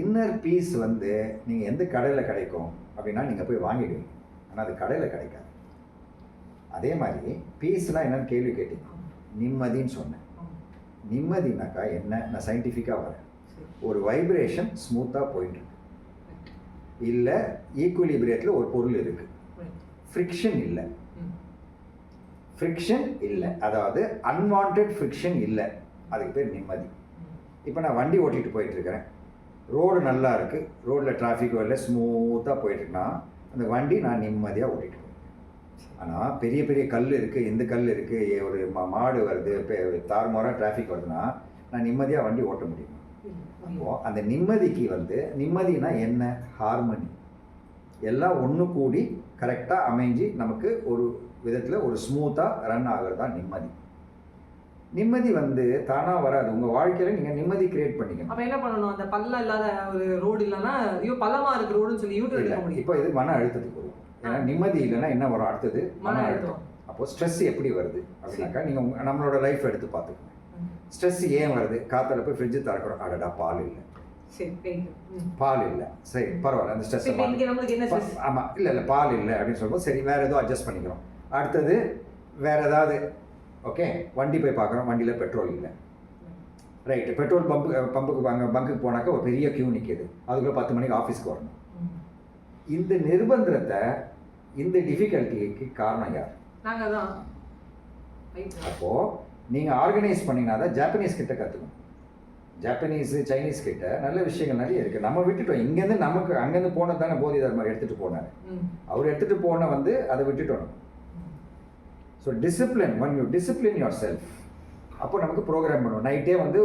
இன்னர் பீஸ் வந்து நீங்கள் எந்த கடையில் கிடைக்கும் அப்படின்னா நீங்கள் போய் வாங்கிடுவீங்க, ஆனால் அது கடையில் கிடைக்காது. அதே மாதிரி பீஸ்னால் என்னன்னு கேள்வி கேட்டீங்க, நிம்மதின்னு சொன்னேன். நிம்மதினாக்கா என்ன? நான் சயின்டிஃபிக்காக வரேன். ஒரு வைப்ரேஷன் ஸ்மூத்தாக போயிட்டு இல்லை, ஈக்குவலிபிரியத்தில் ஒரு பொருள் இருக்குது, ஃப்ரிக்ஷன் இல்லை, ஃப்ரிக்ஷன் இல்லை, அதாவது அன்வான்ட் ஃப்ரிக்ஷன் இல்லை, அதுக்கு பேர் நிம்மதி. இப்போ நான் வண்டி ஓட்டிகிட்டு போயிட்டுருக்கிறேன், ரோடு நல்லா இருக்குது, ரோட்டில் டிராஃபிக் வரல, ஸ்மூத்தாக போயிட்டுருக்குன்னா அந்த வண்டி நான் நிம்மதியாக ஓட்டிகிட்டு போவேன். ஆனால் பெரிய பெரிய கல் இருக்குது, எந்த கல் இருக்குது, ஒரு மாடு வருது, தாறுமாறாக டிராஃபிக் வருதுன்னா நான் நிம்மதியாக வண்டி ஓட்ட முடியும். அப்போது அந்த நிம்மதிக்கு வந்து நிம்மதினா என்ன? ஹார்மனி, எல்லாம் ஒன்று கூடி கரெக்டாக அமைஞ்சு நமக்கு ஒரு விதத்தில் ஒரு ஸ்மூத்தாக ரன் ஆகிறது தான் நிம்மதி. நிம்மதி வந்து தானாக வராது. உங்கள் வாழ்க்கையில் நீங்கள் நிம்மதி கிரியேட் பண்ணிக்கணும். அப்போ என்ன பண்ணணும்? அந்த பள்ளம் இல்லாத ஒரு ரோடு இல்லைன்னா ஐயோ பள்ளமாக இருக்கு ரோடுன்னு சொல்லி யூடியூப் எடுக்க முடியும். இப்போ இது மன அழுத்தத்துக்கு வரும். ஏன்னா நிம்மதி இல்லைன்னா என்ன வரும்? அடுத்தது மன அழுத்தம். அப்போது ஸ்ட்ரெஸ் எப்படி வருது அப்படின்னாக்கா நீங்கள் நம்மளோட லைஃப் எடுத்து பார்த்துக்கணும். ஸ்ட்ரெஸ் ஏன் வருது? காத்தால போய் ஃப்ரிட்ஜு திறக்கிறோம், அடடா பால் இல்லை, பால் இல்லை, சரி பரவாயில்ல, அந்த ஸ்ட்ரெஸ் ஆமாம் இல்லை பால் இல்லை அப்படின்னு சொல்லும்போது சரி வேறு ஏதோ அட்ஜஸ்ட் பண்ணிக்கிறோம். அடுத்தது வேறு ஏதாவது, ஓகே வண்டி போய் பார்க்குறோம், வண்டியில் பெட்ரோல் இல்லை, ரைட்டு பெட்ரோல் பங்குக்கு போனாக்கா ஒரு பெரிய கியூ நிற்கிது, அதுக்குள்ளே 10 மணிக்கு ஆஃபீஸ்க்கு வரணும். இந்த நிர்பந்தத்தை இந்த டிஃபிகல்ட்டிக்கு காரணம் யார்? நாங்கள் தான். அப்போது நீங்கள் ஆர்கனைஸ் பண்ணினா தான் ஜாப்பனீஸ் கிட்ட கற்றுக்கணும். ஜாப்பனீஸு சைனீஸ் கிட்ட நல்ல விஷயங்கள் நிறைய இருக்குது. நம்ம விட்டுட்டோம். இங்கேருந்து நமக்கு அங்கேருந்து போனது தானே போதி தர்மர் எடுத்துகிட்டு போனார். அவர் எடுத்துகிட்டு போன வந்து அதை விட்டுட்டோம். So discipline, one you discipline your self, அப்போ நமக்கு ப்ரோக்ராம் பண்ணுவோம். நைட்டே வந்து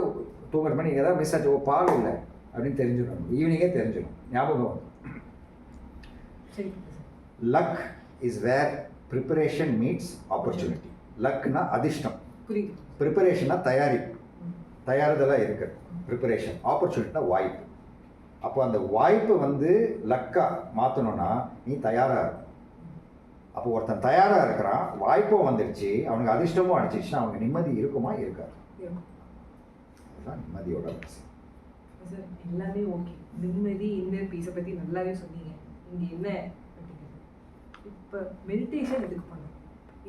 தூங்குற மணி ஏதாவது மிஸ் ஆச்சு, ஓ பால் இல்லை அப்படின்னு தெரிஞ்சிடும். ஈவினிங்கே தெரிஞ்சிடும், ஞாபகம் வந்து. Luck is where preparation meets opportunity. லக்னா அதிர்ஷ்டம், ப்ரிப்பரேஷனா தயாரிப்பு, தயாரிதலாக இருக்குது ப்ரிப்பரேஷன். ஆப்பர்ச்சுனிட்டினா வாய்ப்பு. அப்போ அந்த வாய்ப்பு வந்து லக்காக மாற்றணும்னா நீ தயாராக இருக்கும். அப்போ ஒருத்தன் தயாராக இருக்கிறான், வாய்ப்பும் வந்துடுச்சு, அவனுக்கு அதிர்ஷ்டமும் அடிச்சிச்சுன்னா அவனுக்கு நிம்மதி இருக்குமா? இருக்காது. அதுதான் நிம்மதியோட அவசியம். சார் எல்லாமே ஓகே, நிம்மதி இன்னர் பீஸை பற்றி நல்லாவே சொன்னீங்க. இங்கே என்ன அப்படிங்கிறது, இப்போ மெடிடேஷன் எதுக்கு பண்ணுறோம்?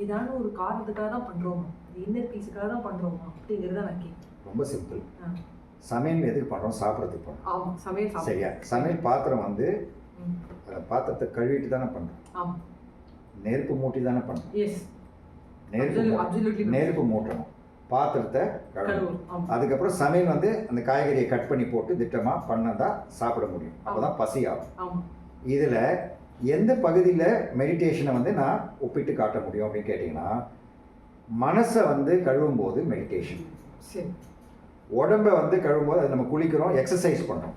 ஏதான ஒரு காரணத்துக்காக தான் பண்ணுறோமா? இன்னர் பீஸுக்காக தான் பண்ணுறோமா அப்படிங்கிறத நான் கேட்குறேன். ரொம்ப சிம்பிள். சமையல் எதுக்கு பண்ணுறோம்? சாப்பிட்றதுக்கு பண்ணுறோம். ஆமாம், சமையல். சரியா? சமையல் பாத்திரம் வந்து பாத்திரத்தை கழுவிட்டு தானே பண்ணுறோம். ஆமாம். நெருப்பு மூட்டி தானே பண்ணுறோம். எஸ், நெருப்பு மூட்டணும், பாத்திரத்தை கழுவணும். அதுக்கப்புறம் சமையல் வந்து அந்த காய்கறியை கட் பண்ணி போட்டு திட்டமாக பண்ணதான் சாப்பிட முடியும். அப்போ தான் பசி ஆகும். இதில் எந்த பகுதியில் மெடிடேஷனை வந்து நான் ஒப்பிட்டு காட்ட முடியும் அப்படின்னு கேட்டிங்கன்னா, மனசை வந்து கழுவும் போது மெடிடேஷன், உடம்பை வந்து கழுவும் போது அது நம்ம குளிக்கிறோம், எக்ஸசைஸ் பண்ணுறோம்.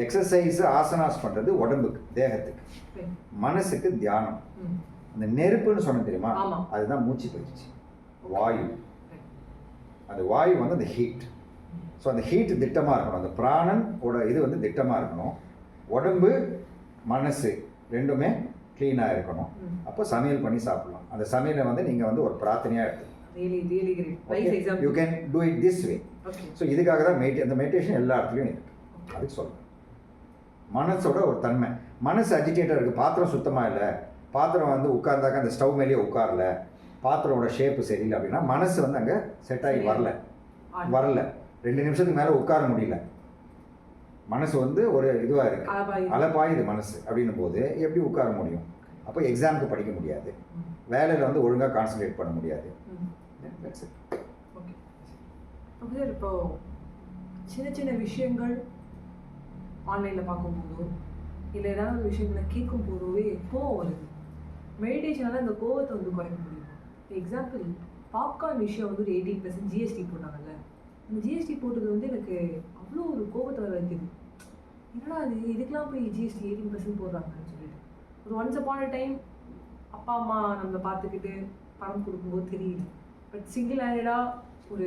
எக்ஸசைஸ் ஆசனாஸ் பண்ணுறது உடம்புக்கு, தேகத்துக்கு. மனசுக்கு தியானம். அந்த நெருப்புன்னு சொன்ன தெரியுமா, அதுதான் மூச்சு பயிற்சி, வாயு. அந்த வாயு வந்து அந்த ஹீட். ஸோ அந்த ஹீட் திட்டமாக இருக்கணும், அந்த பிராணனோட இது வந்து திட்டமாக இருக்கணும். உடம்பு மனசு ரெண்டுமே க்ளீனாக இருக்கணும். அப்போ சமையல் பண்ணி சாப்பிடலாம். அந்த சமையலை வந்து நீங்கள் வந்து ஒரு பிரார்த்தனையாக எடுத்துக்கலாம். You can do it this way. So இதுக்காக தான் அந்த மெடிடேஷன் எல்லா இடத்துலையும் இருக்குது. அதுக்கு சொல்கிறேன். மனசோட ஒரு தன்மை, மனசு அஜிடேட்டாக இருக்குது. பாத்திரம் சுத்தமாக இல்லை, பாத்திரம் வந்து உட்கார்ந்தாக்க அந்த ஸ்டவ் மேலேயே உட்காரல, பாத்திரோட ஷேப்பு சரியில்லை அப்படின்னா மனசு வந்து அங்கே செட் ஆகி வரல. 2 நிமிஷத்துக்கு மேலே உட்கார முடியல. மனசு வந்து ஒரு இதுவாக இருக்குது, அலப்பாயுது மனசு. அப்படின்னும் போது எப்படி உட்கார முடியும்? அப்போ எக்ஸாமுக்கு படிக்க முடியாது, வேலையில் வந்து ஒழுங்காக கான்சன்ட்ரேட் பண்ண முடியாது. இப்போ சின்ன சின்ன விஷயங்கள் ஆன்லைனில் பார்க்கும்போதோ இல்லை ஏதாவது விஷயங்களை கேட்கும் போதோவே கோவம் வருது. மெடிடேஷனால் இந்த கோவத்தை வந்து குறைக்க முடியும். எக்ஸாம்பிள், பாப்கார்ன் விஷயம் வந்து ஒரு 18% ஜிஎஸ்டி போட்டாங்கல்ல, அந்த ஜிஎஸ்டி போட்டது வந்து எனக்கு அவ்வளோ ஒரு கோபத்தை வர வைக்குது. என்னடா அது, இதுக்கெலாம் போய் ஜிஎஸ்டி 18% போடுறாங்கன்னு சொல்லிட்டு. ஒரு ஒன்ஸ் அப்பான் அ டைம் அப்பா அம்மா நம்மளை பார்த்துக்கிட்டு பணம் கொடுக்கும்போது தெரியல. பட் சிங்கிள் ஹேண்டடாக ஒரு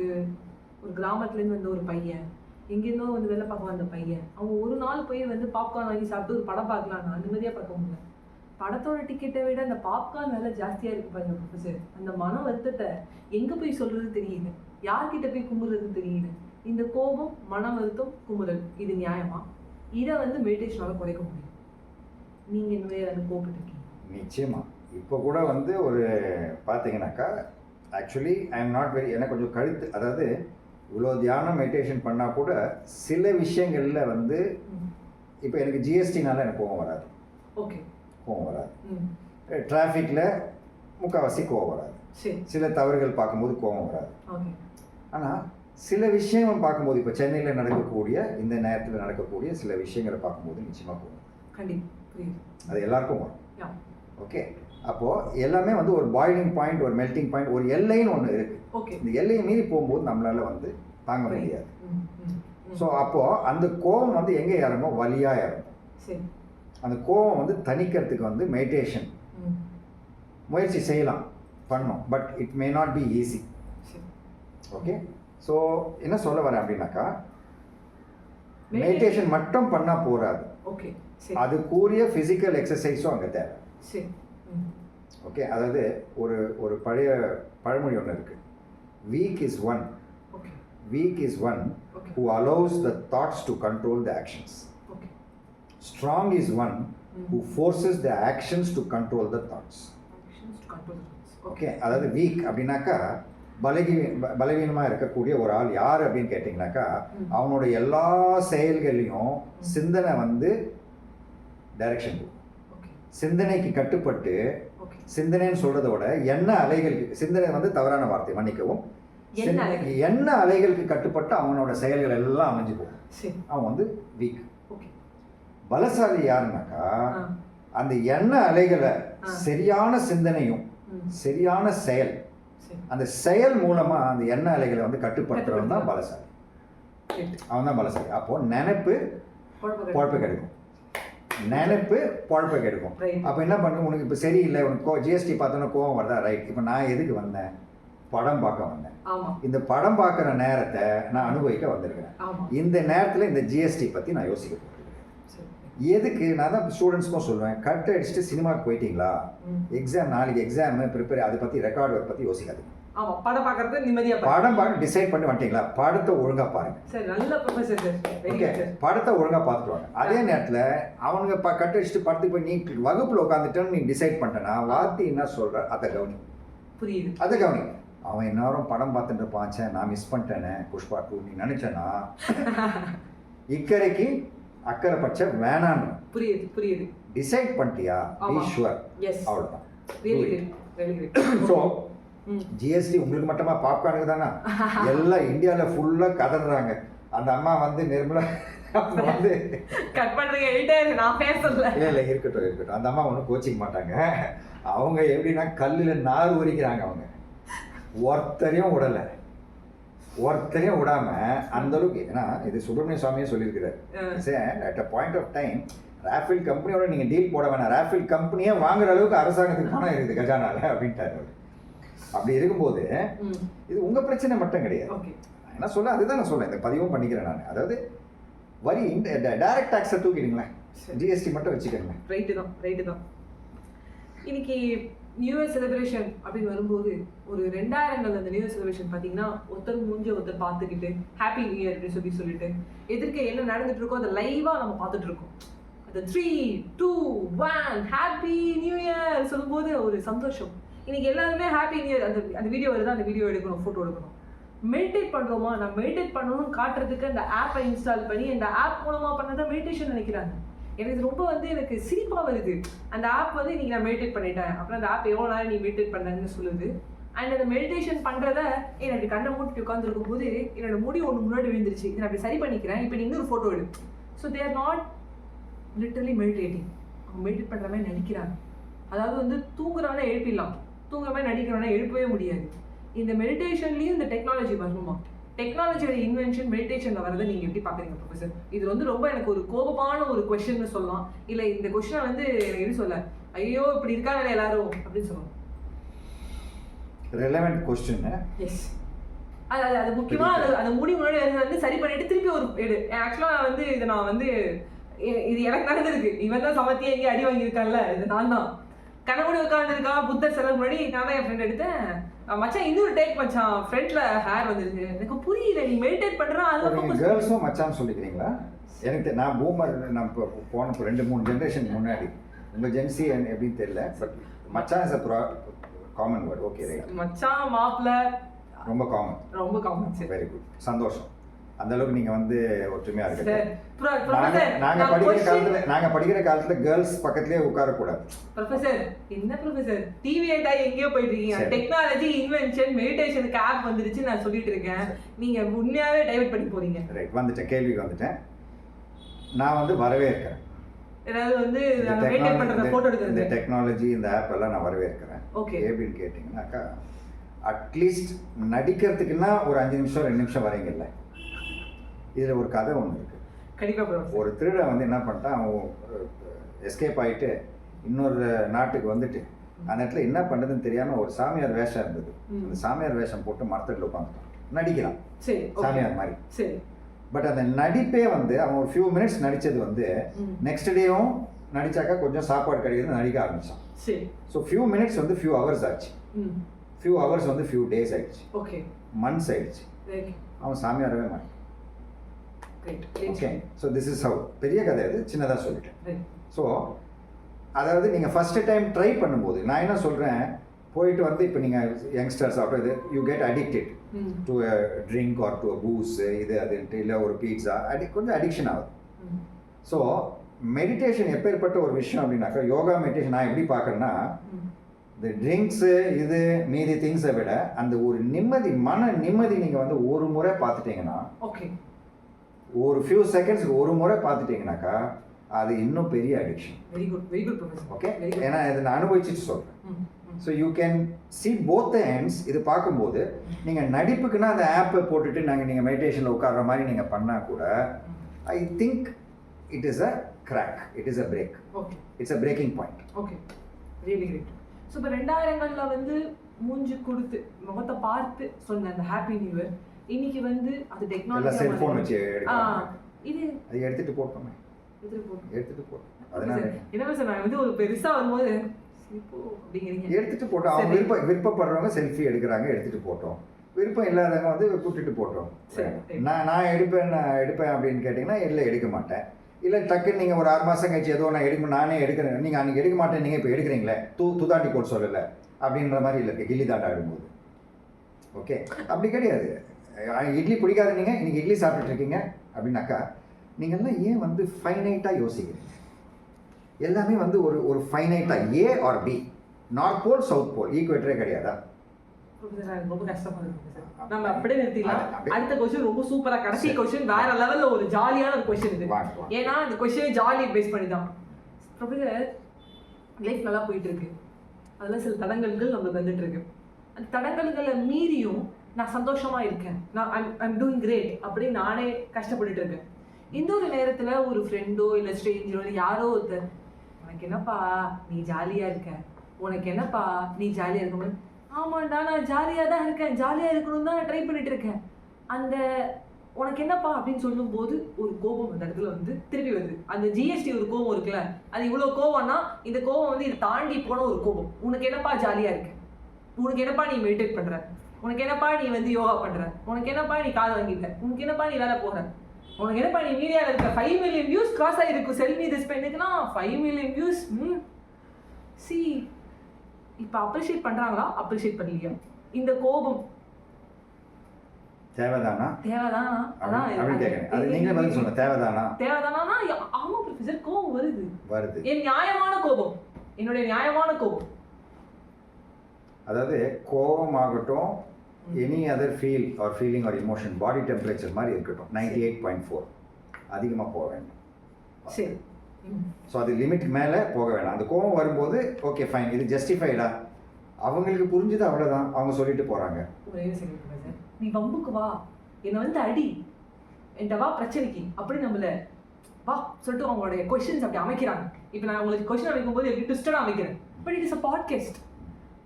கிராமத்துலேருந்து வந்த ஒரு பையன், எங்கேருந்தோ வந்து வெளில பார்க்க வந்த பையன், அவங்க ஒரு நாள் போய் வந்து பாப்கார்ன் வாங்கி சாப்பிட்டு ஒரு படம் பார்க்கலான்னா நிம்மதியாக பார்க்க முடியல. படத்தோட டிக்கெட்டை விட அந்த பாப்கார்ன் விலை ஜாஸ்தியாக இருக்குது பாருங்க ப்ரொஃபஸர். அந்த மன வருத்தத்தை எங்கே போய் சொல்கிறது தெரியல, யார்கிட்ட போய் கும்புறது தெரியல. இந்த கோபம், மன வருத்தம், குமுறல், இது நியாயமா? இதை வந்து மெடிடேஷனால் குறைக்க முடியும். நீங்கள் இந்த மாதிரி அதை கோபிட்டுருக்கீங்க? நிச்சயமா. இப்போ கூட வந்து ஒரு பார்த்தீங்கன்னாக்கா, actually I am not very, எனக்கு கொஞ்சம் கழுத்து, அதாவது இவ்வளோ தியானம் மெடிடேஷன் பண்ணால் கூட சில விஷயங்களில் வந்து இப்போ எனக்கு ஜிஎஸ்டினால எனக்கு கோவம் வராது. ஓகே, கோவம் வராது. டிராஃபிக்கில் முக்கால்வாசி கோவம் வராது. சில தவறுகள் பார்க்கும்போது கோவம் வராது. ஆனால் சில விஷயம் பார்க்கும்போது, இப்போ சென்னையில் நடக்கக்கூடிய, இந்த நேரத்தில் நடக்கக்கூடிய சில விஷயங்களை பார்க்கும்போது நிச்சயமாக கோவம் கண்டிப்பாக அது எல்லாருக்கும் வரும். ஓகே, அப்போது எல்லாமே வந்து ஒரு பாயிலிங் பாயிண்ட், ஒரு மெல்டிங் பாயிண்ட், ஒரு எல்லைன்னு ஒன்று இருக்குது. இந்த எல்லையை மீறி போகும்போது நம்மளால் வந்து தாங்க முடியாது. ஸோ அப்போது அந்த கோபம் வந்து எங்கே இறங்கும்? வலியாக இறங்கும். அந்த கோபம் வந்து தணிக்கிறதுக்கு வந்து மெடிடேஷன் முயற்சி செய்யலாம், பண்ணணும். But it may not be easy. Okay, so என்ன சொல்ல வரேன் அப்படின்னாக்கா, மெடிடேஷன் மட்டும் பண்ணால் போராது. ஓகே, அதுக்குரிய ஃபிசிக்கல் எக்ஸசைஸும் அங்கே தேவை. ஓகே, அதாவது ஒரு பழைய பழமொழி ஒன்று இருக்குது, week is one who allows the thoughts to control the actions. Strong is one who forces the actions to control the thoughts. Okay, அதாவது வீக் அப்படின்னாக்கா பலவீனமாக இருக்கக்கூடிய ஒரு ஆள் யார் அப்படின்னு கேட்டிங்கனாக்கா, அவனோட எல்லா செயல்களையும் சிந்தனை வந்து டைரக்ஷன் கொடுக்கும். சிந்தனைக்கு கட்டுப்பட்டு, ஓகே. சிந்தனைன்னு சொல்றதை விட எண்ண அலைகளுக்கு, சிந்தனை வந்து தவறான வார்த்தை, மன்னிக்கவும், எண்ண அலைகள். எண்ண அலைகளுக்கு கட்டுப்பட்டு அவனோட செயல்கள் எல்லாம் அமைஞ்சு போகும். சரி. அவன் வந்து வீக். ஓகே. பலசாலி யாருன்னாக்கா அந்த எண்ண அலைகளை சரியான சிந்தனையும் சரியான செயல், அந்த செயல் மூலமா அந்த எண்ண அலைகளை வந்து கட்டுப்படுத்துறவன் தான் பலசாலி. அவன் தான் பலசாலி. அப்போ நினைப்பு பொழப்பை கெடுக்கும், நினைப்பு பொழப்பை கெடுக்கும். அப்போ என்ன பண்ணு, உனக்கு இப்போ சரியில்லை, உனக்கு ஜிஎஸ்டி பார்த்தோன்னா கோவம் வருதா, ரைட். இப்போ நான் எதுக்கு வந்தேன், படம் பார்க்க வந்தேன். இந்த படம் பார்க்குற நேரத்தை நான் அனுபவிக்க வந்திருக்கிறேன். இந்த நேரத்தில் இந்த ஜிஎஸ்டி பற்றி நான் யோசிக்க போகிறேன். எதுக்கு? நான் தான் ஸ்டூடெண்ட்ஸ்க்கும் சொல்லுவேன், கட் அடிச்சுட்டு சினிமாவுக்கு போயிட்டீங்களா, எக்ஸாம் நாளைக்கு எக்ஸாம் ப்ரிப்பேர், அதை பற்றி ரெக்கார்டு ஒர்க் பற்றி யோசிக்காதீங்க. ஆமாம், படம் பார்க்கறது நிம்மதியாக, படம் பார்க்க டிசைட் பண்ணி வந்துட்டீங்களா, படத்தை ஒழுங்காக பாருங்க. சரி, நல்ல ப்ரொஃபசர். ஓகே, படத்தை ஒழுங்காக பார்த்துட்டு வாங்க. அதே நேரத்தில் அவனுங்க கட் அடிச்சுட்டு படத்துக்கு போய் நீ வகுப்பில் உட்காந்துட்டேன்னு நீ டிசைட் பண்ணிட்டேன்னா வார்த்தை என்ன சொல்கிற அதை கவனி. புரியுது, அதை கவனி. அவன் இந்நேரம் படம் பார்த்துட்டு இருப்பான், நான் மிஸ் பண்ணிட்டேனே புஷ்பா 2 நீ நினைச்சேன்னா இக்கரைக்கு அக்கறை பட்சம் வேணான்னு. புரியுது புரியுது. டிசைட் பண்ணிட்டியா, பி ஷுவர், அவ்வளோதான். ஸோ ஜிஎஸ்டி உங்களுக்கு மட்டுமா, பாப்கார்னுக்கு தானே, எல்லாம் இந்தியாவில் ஃபுல்லாக கதறாங்க. அந்த அம்மா வந்து நிர்மலா வந்து கட் பண்ணுறீங்க, எடிட்டர் நான் பேசல. இல்லை இருக்கட்டும் இருக்கட்டும், அந்த அம்மா ஒன்றும் கோச்சிக்க மாட்டாங்க. அவங்க எப்படின்னா கல்லில் நார் உரிக்கிறாங்க. அவங்க ஒருத்தரையும் விடலை, ஒருத்தரையும் விடாம அந்த அளவுக்கு. ஏன்னா இது சுப்பிரமணிய சுவாமியே சொல்லியிருக்கிறார், at a point of time Rafale கம்பெனியோட நீங்கள் டீல் போட வேணாம், ராஃபேல் கம்பெனியே வாங்குற அளவுக்கு அரசாங்கத்துக்கு பணம் இருக்குது கஜானால அப்படின்ட்டார் அவர். அப்படி இருக்கும்போது இது உங்க பிரச்சனை மட்டும் கிடையாது. என்ன சொல்ல, அதுதான் நான் சொல்றேன், இந்த பதிவும் பண்ணிக்கிறேன் நான். அதாவது வரி டைரக்ட் டாக்ஸை தூக்கிடுங்களேன், ஜிஎஸ்டி மட்டும் வச்சுக்கிறேன். ரைட்டு தான், ரைட்டு தான். இன்னைக்கு நியூ இயர் செலிப்ரேஷன் அப்படின்னு வரும்போது ஒரு 2000கள் அந்த நியூ இயர் செலிப்ரேஷன் பார்த்தீங்கன்னா ஒருத்தர் மூஞ்சி ஒருத்தர் பார்த்துக்கிட்டு ஹாப்பி நியூ இயர் அப்படின்னு சொல்லிட்டு எதிர்க்க என்ன நடந்துட்டு இருக்கோ அதை லைவாக நம்ம பார்த்துட்டு இருக்கோம். அந்த 3, 2, 1 ஹாப்பி நியூ இயர் சொல்லும்போது ஒரு சந்தோஷம். இன்னைக்கு எல்லாருமே ஹாப்பி நியூ இயர், அந்த வீடியோ வருது, அந்த வீடியோ எடுக்கணும், ஃபோட்டோ எடுக்கணும். மெடிடேட் பண்ணுறோமா, நான் மெடிடேட் பண்ணணும்னு காட்டுறதுக்கு அந்த ஆப்பை இன்ஸ்டால் பண்ணி அந்த ஆப் மூலமாக பண்ணதான் மெடிடேஷன் நினைக்கிறாங்க. எனக்கு ரொம்ப வந்து எனக்கு சிரிப்பாக வருது. அந்த ஆப் வந்து இன்னைக்கு நான் மெடிடேட் பண்ணிட்டேன், அப்புறம் அந்த ஆப் எவ்வளோ நேரம் நீ மெடிடேட் பண்ணன்னு சொல்லுது. அண்ட் அந்த மெடிடேஷன் பண்ணுறத எனக்கு கண்ணை மூட்டிட்டு உட்காந்துருக்கும் போது என்னோட முடி ஒன்று முன்னாடி விழுந்துருச்சு, இதை நான் அப்படி சரி பண்ணிக்கிறேன், இப்போ நீ இன்னொரு ஃபோட்டோ எடு. So they are not literally meditating. அவங்க மெடிடேட் பண்ணுற மாதிரி நடிக்கிறாங்க. அதாவது வந்து தூங்குறவனா எழுப்பிடலாம், தூங்குற மாதிரி நடிக்கிறவனா எழுப்பவே முடியாது. இந்த மெடிடேஷன்லேயும் இந்த டெக்னாலஜி வரணுமா? டெக்னாலஜியோட இன்வென்ஷன் மெடிடேஷனில் வரதை நீங்கள் எப்படி பார்க்குறீங்க ப்ரொஃபஸர்? இது வந்து ரொம்ப எனக்கு ஒரு கோபமான ஒரு கொஸ்டின்னு சொல்லலாம். இல்லை இந்த கொஸ்டினை வந்து எனக்கு எப்படி சொல்ல, ஐயோ இப்படி இருக்காங்க எல்லாரும் அப்படின்னு சொல்லலாம். Relevant question. எஸ், அது முக்கியமாக அந்த முடி முன்னாடி வந்து சரி பண்ணிட்டு திருப்பி ஒரு எடு. ஆக்சுவலாக வந்து இதை நான் வந்து இது எனக்கு நடந்திருக்கு. இவன் தான் சமத்தியே எங்கேயும் அடி வாங்கியிருக்கான்ல, இது நான் தான். கனவுடி உட்காந்துருக்கா புத்தர் சிலை முன்னாடி நான் தான் என் ஃப்ரெண்ட் எடுத்தேன், மச்சான் இன்னொரு டேக் மச்சான் ஃப்ரண்ட்ல ஹேர் வந்துருக்கு. எனக்கு புரியல, நீ மெடிடேட் பண்றா அதுல கேர்ள்ஸும் மச்சான் சொல்லிக்கிறீங்களா? எனக்கு நான் பூமர், நான் இப்போ போன 2-3 ஜென்ரேஷன் முன்னாடி, உங்க ஜென்சி எப்படின்னு தெரியல, பட் மச்சான் is a common word. Okay, right. மச்சான் மாப்ள ரொம்ப காமன், ரொம்ப காமன். வெரி குட், சந்தோஷம். அந்த அளவுக்கு நீங்க வந்து ஒற்றுமையா இருக்கு. நாங்க படிக்கிற காலத்துல கேர்ள்ஸ் பக்கத்துலயே உட்காரக்கூடாது. ப்ரொஃபசர் என்ன ப்ரொஃபசர், டிவி ஐட்டா எங்கேயோ போயிட்டு இருக்கீங்க. டெக்னாலஜி இன்வென்ஷன் மெடிடேஷனுக்கு ஆப் வந்துருச்சு நான் சொல்லிட்டு இருக்கேன், நீங்க உண்மையாவே டைவர்ட் பண்ணி போறீங்க. ரைட், வந்துட்டேன், கேள்விக்கு வந்துட்டேன். நான் வந்து வரவேற்கிறேன், ஏதாவது வந்து மெயின்டைன் பண்ற போட்டோ எடுக்கிறது, இந்த டெக்னாலஜி இந்த ஆப் எல்லாம் நான் வரவேற்கிறேன். ஓகே, எப்படின்னு கேட்டீங்கன்னாக்கா, அட்லீஸ்ட் நடிக்கிறதுக்குன்னா ஒரு 5 நிமிஷம் 2 நிமிஷம் வரீங்கல்ல. இதில் ஒரு கதை ஒன்று இருக்குது. கண்டிப்பாக. ஒரு திருடன் வந்து என்ன பண்ணிட்டான், அவன் எஸ்கேப் ஆகிட்டு இன்னொரு நாட்டுக்கு வந்துட்டு அந்த இடத்துல என்ன பண்ணுறதுன்னு தெரியாமல் ஒரு சாமியார் வேஷம் இருந்தது. அந்த சாமியார் வேஷம் போட்டு மரத்தடியில் உட்காந்துட்டான், நடிக்கிறான் சாமியார் மாதிரி. சரி, பட் அந்த நடிப்பே வந்து அவன் ஒரு ஃபியூ மினிட்ஸ் நடித்தது வந்து நெக்ஸ்ட் டேவும் நடித்தாக்கா கொஞ்சம் சாப்பாடு கிடையாது நடிக்க ஆரம்பித்தான். சரி, ஸோ ஃபியூ மினிட்ஸ் வந்து ஃபியூ ஹவர்ஸ் ஆச்சு, ஃபியூ ஹவர்ஸ் வந்து ஃபியூ டேஸ் ஆயிடுச்சு, ஓகே, மந்த்ஸ் ஆயிடுச்சு. அவன் சாமியாரவே மாட்டான். Okay, so this is how. பெரிய கதை அது, சின்னதாக சொல்லிட்டேன். ஸோ அதாவது நீங்கள் ஃபஸ்ட்டு டைம் ட்ரை பண்ணும்போது நான் என்ன சொல்கிறேன், போயிட்டு வந்து இப்போ நீங்கள் யங்ஸ்டர்ஸ் ஆஃப்டர் இது you get addicted to a drink or to a booze, இது அதுன்ட்டு இல்லை ஒரு பீட்சா கொஞ்சம் அடிக்ஷன் ஆகுது. ஸோ மெடிடேஷன் எப்பேற்பட்ட ஒரு விஷயம் அப்படின்னாக்கா, யோகா மெடிடேஷன் நான் எப்படி பார்க்குறேன்னா, இந்த ட்ரிங்க்ஸு இது மீதி திங்ஸை விட அந்த ஒரு நிம்மதி, மன நிம்மதி நீங்கள் வந்து ஒரு முறை பார்த்துட்டீங்கன்னா, ஓகே, ஒரு ஃபியூ செகண்ட்ஸ்க்கு ஒரு முறை பார்த்துட்டீங்கன்னாக்கா அது இன்னும் பெரிய addiction. Very good professor. Okay, ஏன்னா இதை நான் அனுபவிச்சுட்டு சொல்கிறேன். So you can see both the ends. இது பார்க்கும்போது நீங்கள் நடிப்புக்குன்னா அந்த ஆப்பை போட்டுட்டு நீங்கள் மெடிடேஷனில் உட்கார்ற மாதிரி நீங்கள் பண்ணால் கூட I think it is a crack, it is a break, okay, it's a breaking point. Okay, really great. So இப்போ 2000களில் வந்து மூஞ்சி கொடுத்து முகத்தை பார்த்து சொன்ன அந்த ஹாப்பி நியூ இயர் இன்னைக்கு வந்து அது டெக்னாலஜி செல்ஃபோன் வச்சு இது அது எடுத்துகிட்டு போட்டோமே, எடுத்துகிட்டு போட்டோம். அதனால என்ன சார் நான் வந்து ஒரு பெருசாக வரும்போது எடுத்துட்டு போட்டோம். அவங்க விருப்பப்படுறவங்க செல்ஃபி எடுக்கிறாங்க, எடுத்துட்டு போட்டோம். விருப்பம் இல்லாதவங்க வந்து கூட்டிட்டு போட்டோம். நான் எடுப்பேன் அப்படின்னு கேட்டிங்கன்னா இல்லை எடுக்க மாட்டேன். இல்லை டக்குன்னு நீங்கள் ஒரு 6 மாதம் கழிச்சு ஏதோ நானே எடுக்கிறேன், நீங்கள் அன்றைக்கி எடுக்க மாட்டேன், நீங்கள் இப்போ எடுக்கிறீங்களே துதாண்டி போட்டு சொல்லலை அப்படின்ற மாதிரி இல்லை கில்லி தாண்டா ஆடும்போது. ஓகே, அப்படி கிடையாது. இட்லி பிடிக்காது, நீங்கள் இன்றைக்கி இட்லி சாப்பிட்டுருக்கீங்க அப்படின்னாக்கா நீங்கள்லாம் ஏன் வந்து ஃபைனைட்டாக யோசிக்கிறீங்க? எல்லாமே வந்து ஒரு ஃபைனைட்டாக A or B, north pole south pole, ஈக்குவேட்டரே கிடையாதா? ரொம்ப கஷ்டமா இருக்கு சார். நம்ம அப்படியே நிறுத்திடலாம். அடுத்த கொஸ்டின் ரொம்ப சூப்பரா, கடைசி கொஸ்டின் வேற லெவல்ல ஒரு ஜாலியான ஒரு கொஸ்டின் இது. ஏன்னா இந்த கொஸ்டின் ஜாலி பேஸ் பண்ணி தான். ப்ரொஃபசர், லைஃப் நல்லா போயிட்டு இருக்கு, அதுல சில தடங்கல்கள் நம்மளுக்கு வந்துட்டு இருக்கு. அந்த தடங்கல்களை மீறியும் நான் சந்தோஷமா இருக்கேன், நான் ஐம் டூயிங் கிரேட் அப்படின்னு நானே கஷ்டப்பட்டுட்டு இருக்கேன். இந்த ஒரு நேரத்துல ஒரு ஃப்ரெண்டோ இல்லை ஸ்ட்ரேஞ்சரோ இல்லை யாரோ ஒருத்தர், உனக்கு என்னப்பா நீ ஜாலியா இருக்க, உனக்கு என்னப்பா நீ ஜாலியா இருக்கணும், ஆமாண்டா நான் ஜாலியாக தான் இருக்கேன், ஜாலியாக இருக்கணும் தான் நான் ட்ரை பண்ணிட்டு இருக்கேன், அந்த உனக்கு என்னப்பா அப்படின்னு சொல்லும்போது ஒரு கோபம் அந்த இடத்துல வந்து திருப்பி வருது. அந்த ஜிஎஸ்டி ஒரு கோபம் இருக்குல்ல, அது இவ்வளோ கோபம்னா இந்த கோபம் வந்து இதை தாண்டி போன ஒரு கோபம். உனக்கு என்னப்பா ஜாலியாக இருக்க, உனக்கு என்னப்பா நீ மெடிடேட் பண்ணுற, உனக்கு என்னப்பா நீ வந்து யோகா பண்ணுற, உனக்கு என்னப்பா நீ காது வாங்கிட்ட, உனக்கு என்னப்பா நீ வேலை போகிற, உனக்கு என்னப்பா நீ மீடியாவில் இருக்க 5 மில்லியன் வியூஸ் கிராஸ் ஆகிருக்கும் செல்மி திஸ் பெண்ணுக்குன்னா 5 மில்லியன் வியூஸ். சி இப்போ அப்ரிஷியேட் பண்ணுறாங்களா, அப்ரிஷியேட் பண்ணலையா? இந்த கோபம் தேவைதானா? தேவைதானா? அதான் அது நீங்களே பதில் சொல்லுங்க. தேவைதானா? தேவைதானா? ஆமா ப்ரொஃபசர், கோபம் வருது. என் நியாயமான கோபம், என்னுடைய நியாயமான கோபம். அதாவது கோபமாகட்டும், any other feel or feeling or emotion, body temperature மாதிரி இருக்கட்டும் 98.4, அதிகமாக போக வேண்டாம். சரி, ஸோ அது லிமிட் மேலே போக வேணாம். அந்த கோபம் வரும்போது ஓகே ஃபைன், இது ஜஸ்டிஃபைடா, அவங்களுக்கு புரிஞ்சுது, அவ்வளோதான், அவங்க சொல்லிட்டு போகிறாங்க. ஒரே செகண்ட் சார், நீ வம்புக்கு வா, என்னை வந்து அடி, என்கிட்ட வா பிரச்சனைக்கு அப்படி நம்மள வா சொல்லிட்டு அவங்களுடைய கொஸ்டின்ஸ் அப்படி அமைக்கிறாங்க. இப்போ நான் உங்களுக்கு கொஸ்டின் அமைக்கும்போது எப்படி ட்விஸ்டடாக அமைக்கிறேன், but it is a podcast.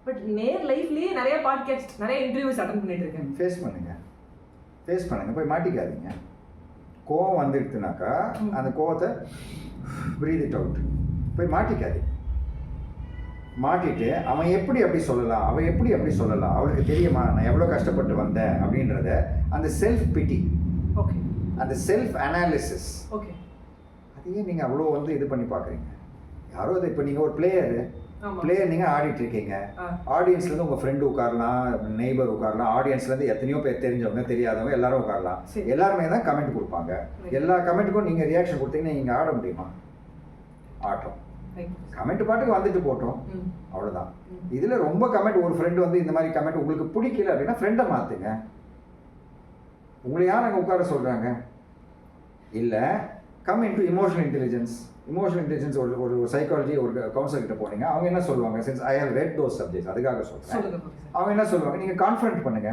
But நேர் லைஃப்லேயே நிறைய பாட்காஸ்ட், நிறைய இன்டர்வியூஸ் அட்டன் பண்ணிட்டு இருக்கேன். ஃபேஸ் பண்ணுங்க, போய் மாட்டிக்காதீங்க. கோவம் வந்துடுச்சுனாக்கா அந்த கோவத்தை பிரீத் இட் அவுட், போய் மாட்டிக்காது. மாட்டிட்டு அவன் எப்படி அப்படி சொல்லலாம், அவன் எப்படி அப்படி சொல்லலாம், அவளுக்கு தெரியுமா நான் எவ்வளோ கஷ்டப்பட்டு வந்தேன் அப்படின்றத, அந்த செல்ஃப் பிட்டி, ஓகே, அந்த செல்ஃப் அனாலிசிஸ், ஓகே, அதையே நீங்கள் அவ்வளோ வந்து இது பண்ணி பார்க்குறீங்க. யாரோ அதை இப்போ நீங்கள் ஒரு பிளேயர் நீங்கள் ஆடிட்டு இருக்கீங்க, ஆடியன்ஸ்லேருந்து உங்கள் ஃப்ரெண்டு உட்காரலாம், நெய்பர் உட்காரலாம், ஆடியன்ஸ்லேருந்து எத்தனையோ பேர் தெரிஞ்சவங்க தெரியாதவங்க எல்லாரும் உட்காரலாம், எல்லாருமே தான் கமெண்ட் கொடுப்பாங்க. எல்லா கமெண்ட்டுக்கும் நீங்கள் ரியாக்ஷன் கொடுத்தீங்கன்னா நீங்கள் ஆட முடியுமா? ஆட்டம். கமெண்ட் பாட்டுக்கு வந்துட்டு போட்டோம், அவ்வளோதான். இதில் ரொம்ப கமெண்ட், ஒரு ஃப்ரெண்டு வந்து இந்த மாதிரி கமெண்ட் உங்களுக்கு பிடிக்கல அப்படின்னா ஃப்ரெண்டை மாற்றுங்க. உங்களை யார் அங்கே உட்கார சொல்கிறாங்க? இல்லை, come in to emotional intelligence. Emotional intelligence ஒரு சைக்காலஜி ஒரு கவுன்சிலர் கிட்ட போனீங்க, அவங்க என்ன சொல்லுவாங்க, since I have read those subjects, அதுக்காக சொல்கிறேன். அவங்க என்ன சொல்லுவாங்க, நீங்கள் கான்ஃபிடென்ட் பண்ணுங்க,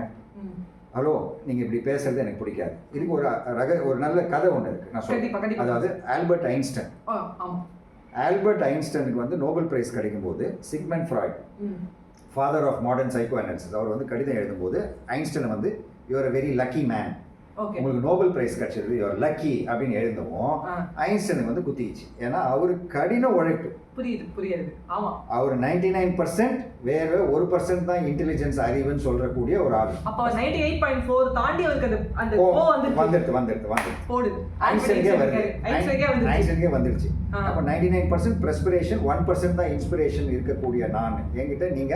ஹலோ நீங்கள் இப்படி பேசுறது எனக்கு பிடிக்காது. இதுக்கு ஒரு நல்ல கதை ஒன்று இருக்குது, நான் சொல்கிறேன். அதாவது ஆல்பர்ட் ஐன்ஸ்டைன், ஆல்பர்ட் ஐன்ஸ்டைனுக்கு வந்து நோபல் பிரைஸ் கிடைக்கும்போது Sigmund Freud, father of modern psychoanalysis, அவர் வந்து கடிதம் எழுதும்போது ஐன்ஸ்டைன் வந்து you are a very lucky man, உங்களுக்கு நோபல் பிரைஸ் கிடைச்சது, யூ ஆர் லக்கி அப்படின்னு எழுதவும் ஐன்ஸ்டைனுக்கு வந்து குத்திச்சு. ஏன்னா அவரு கடின உழைப்பு, புரியுது. ஆமா, அவர் 99% வேற 1% தான் இன்டெலிஜென்ஸ் அறிவுன்னு சொல்றக்கூடிய ஒரு ஆள். அப்ப 98.4 தாண்டி அவருக்கு அந்த வந்துருச்சு போடு ஐன்ஸ்டைனுக்கே வந்துருச்சு. அப்ப 99% பிரெஸ்பிரேஷன், 1% தான் இன்ஸ்பிரேஷன் இருக்கக்கூடிய நான் என்கிட்ட நீங்க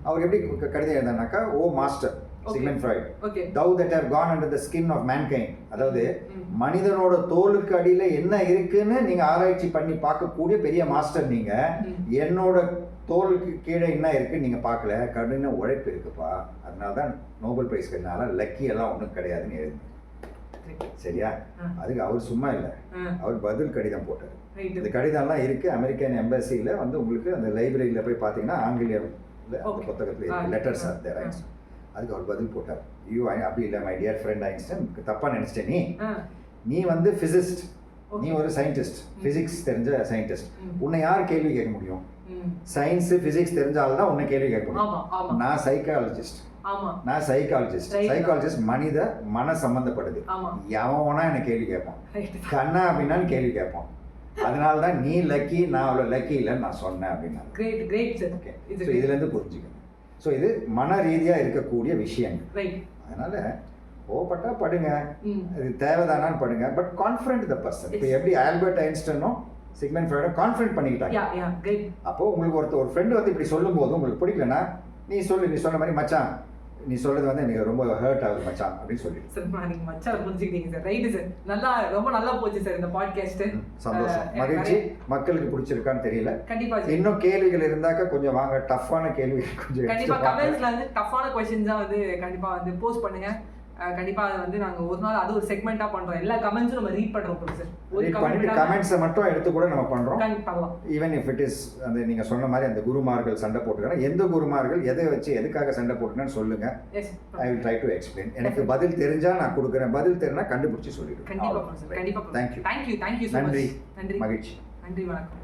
அவர் எப்படி கடிதம் எழுதினாக்கா, oh master, Sigmund Freud. Okay. Thou that have gone under the skin of mankind. அதாவது மனிதனோட தோலுக்கு அடியில என்ன இருக்குன்னு நீங்க ஆராய்ச்சி பண்ணி பார்க்கக்கூடிய பெரிய மாஸ்டர் நீங்க. என்னோட தோலுக்கு கீழே என்ன இருக்குன்னு நீங்க பார்க்கல, கடின உழைப்பு இருக்குப்பா, அதனால தான் நோபல் பிரைஸ் கிடைனால லக்கி எல்லாம் ஒன்றும் கிடையாதுன்னு எழுது. சரியா? அதுக்கு அவர் சும்மா இல்லை, அவர் பதில் கடிதம் போட்டார். இந்த கடிதம்லாம் இருக்கு அமெரிக்கன் எம்பசியில் வந்து உங்களுக்கு அந்த லைப்ரரியில் போய் பார்த்தீங்கன்னா ஆங்கிலேயில் அந்த புத்தகத்தில் லெட்டர்ஸ் ஆர் தேர் ஐன்ஸ்டைன். அதுக்கு அவர் பதில் போட்டார். அப்படி இல்லை மை டியர் ஃப்ரெண்ட் ஐன்ஸ்டைன், தப்பாக நினச்சிட்டேன், நீ வந்து ஃபிசிஸ்ட், நீ ஒரு சயின்டிஸ்ட், ஃபிசிக்ஸ் தெரிஞ்ச சயின்டிஸ்ட், உன்னை யார் கேள்வி கேட்க முடியும்? சயின்ஸ் ஃபிசிக்ஸ் தெரிஞ்சால்தான் உன்னை கேள்வி கேட்க முடியும். நான் சைக்காலஜிஸ்ட், நான் சைக்காலஜிஸ்ட் மனித மன சம்பந்தப்படுது. எவனா என்ன கேள்வி கேட்பான், கண்ணா அப்படின்னான்னு கேள்வி கேட்பான். அதனால தான் நீ லக்கி, நான் அவ்வளோ லக்கி இல்லைன்னு நான் சொன்னேன் அப்படின்னா. ஓகே, ஸோ இதுலேருந்து புரிஞ்சுக்கணும். ஸோ இது மன ரீதியாக இருக்கக்கூடிய விஷயங்கள். அதனால கோவப்பட்டா படுங்க, இது தேவைதானான்னு படுங்க, பட் கான்ஃபிடென்ட் த பர்சன். இப்போ எப்படி ஆல்பர்ட் ஐன்ஸ்டைனும் சிக்மண்ட் ஃப்ராய்டும் கான்ஃபிடென்ட் பண்ணிக்கிட்டாங்க. அப்போ உங்களுக்கு ஒரு ஃப்ரெண்டு வந்து இப்படி சொல்லும் போது உங்களுக்கு பிடிக்கலன்னா நீ சொன்ன மாதிரி மச்சான் நீ சொல்றது வந்து எனக்கு ரொம்ப ஹர்ட் ஆகுது மச்சான் அப்படின்னு சொல்லி சார். நீங்க மச்சான் புரிஞ்சுக்கிட்டீங்க சார். Right sir. ரொம்ப நல்லா போச்சு சார் இந்த பாட்காஸ்ட். சந்தோஷம், மகிழ்ச்சி. மக்களுக்கு பிடிச்சிருக்கான்னு தெரியல. கண்டிப்பா இன்னும் கேள்விகள் இருந்தாக்க கொஞ்சம் வாங்க, டஃப்பான கேள்விகள் கொஞ்சம் கண்டிப்பா கமெண்ட்ஸ்ல வந்து டஃப்பான क्वेश्चंस வந்து கண்டிப்பா வந்து போஸ்ட் பண்ணுங்க. கண்டிப்பா அது வந்து நாங்க ஒரு நாள் அது ஒரு செக்மெண்டா பண்றோம். எல்லா கமெண்ட்ஸும் நம்ம ரீட் பண்றோம் சார். ஒரு கமெண்ட்ஸை மட்டும் எடுத்து கூட நம்ம பண்றோம். பண்ணலாம். ஈவன் இஃப் இட் இஸ் அந்த நீங்க சொன்ன மாதிரி அந்த குருமார்கள் சண்டை போட்டுக்கிறாங்க, எந்த குருமார்கள் எதை வச்சு எதுக்காக சண்டை போட்டுக்கன்னு சொல்லுங்க. I will try to explain. எனக்கு பதில் தெரிஞ்சா நான் கொடுக்குறேன், பதில் தெரிஞ்சா கண்டுபிடிச்சு சொல்லிடுவேன். கண்டிப்பா சார். கண்டிப்பா. Thank you. Thank you. Thank you so much. நன்றி, மகிழ்ச்சி. நன்றி, வணக்கம்.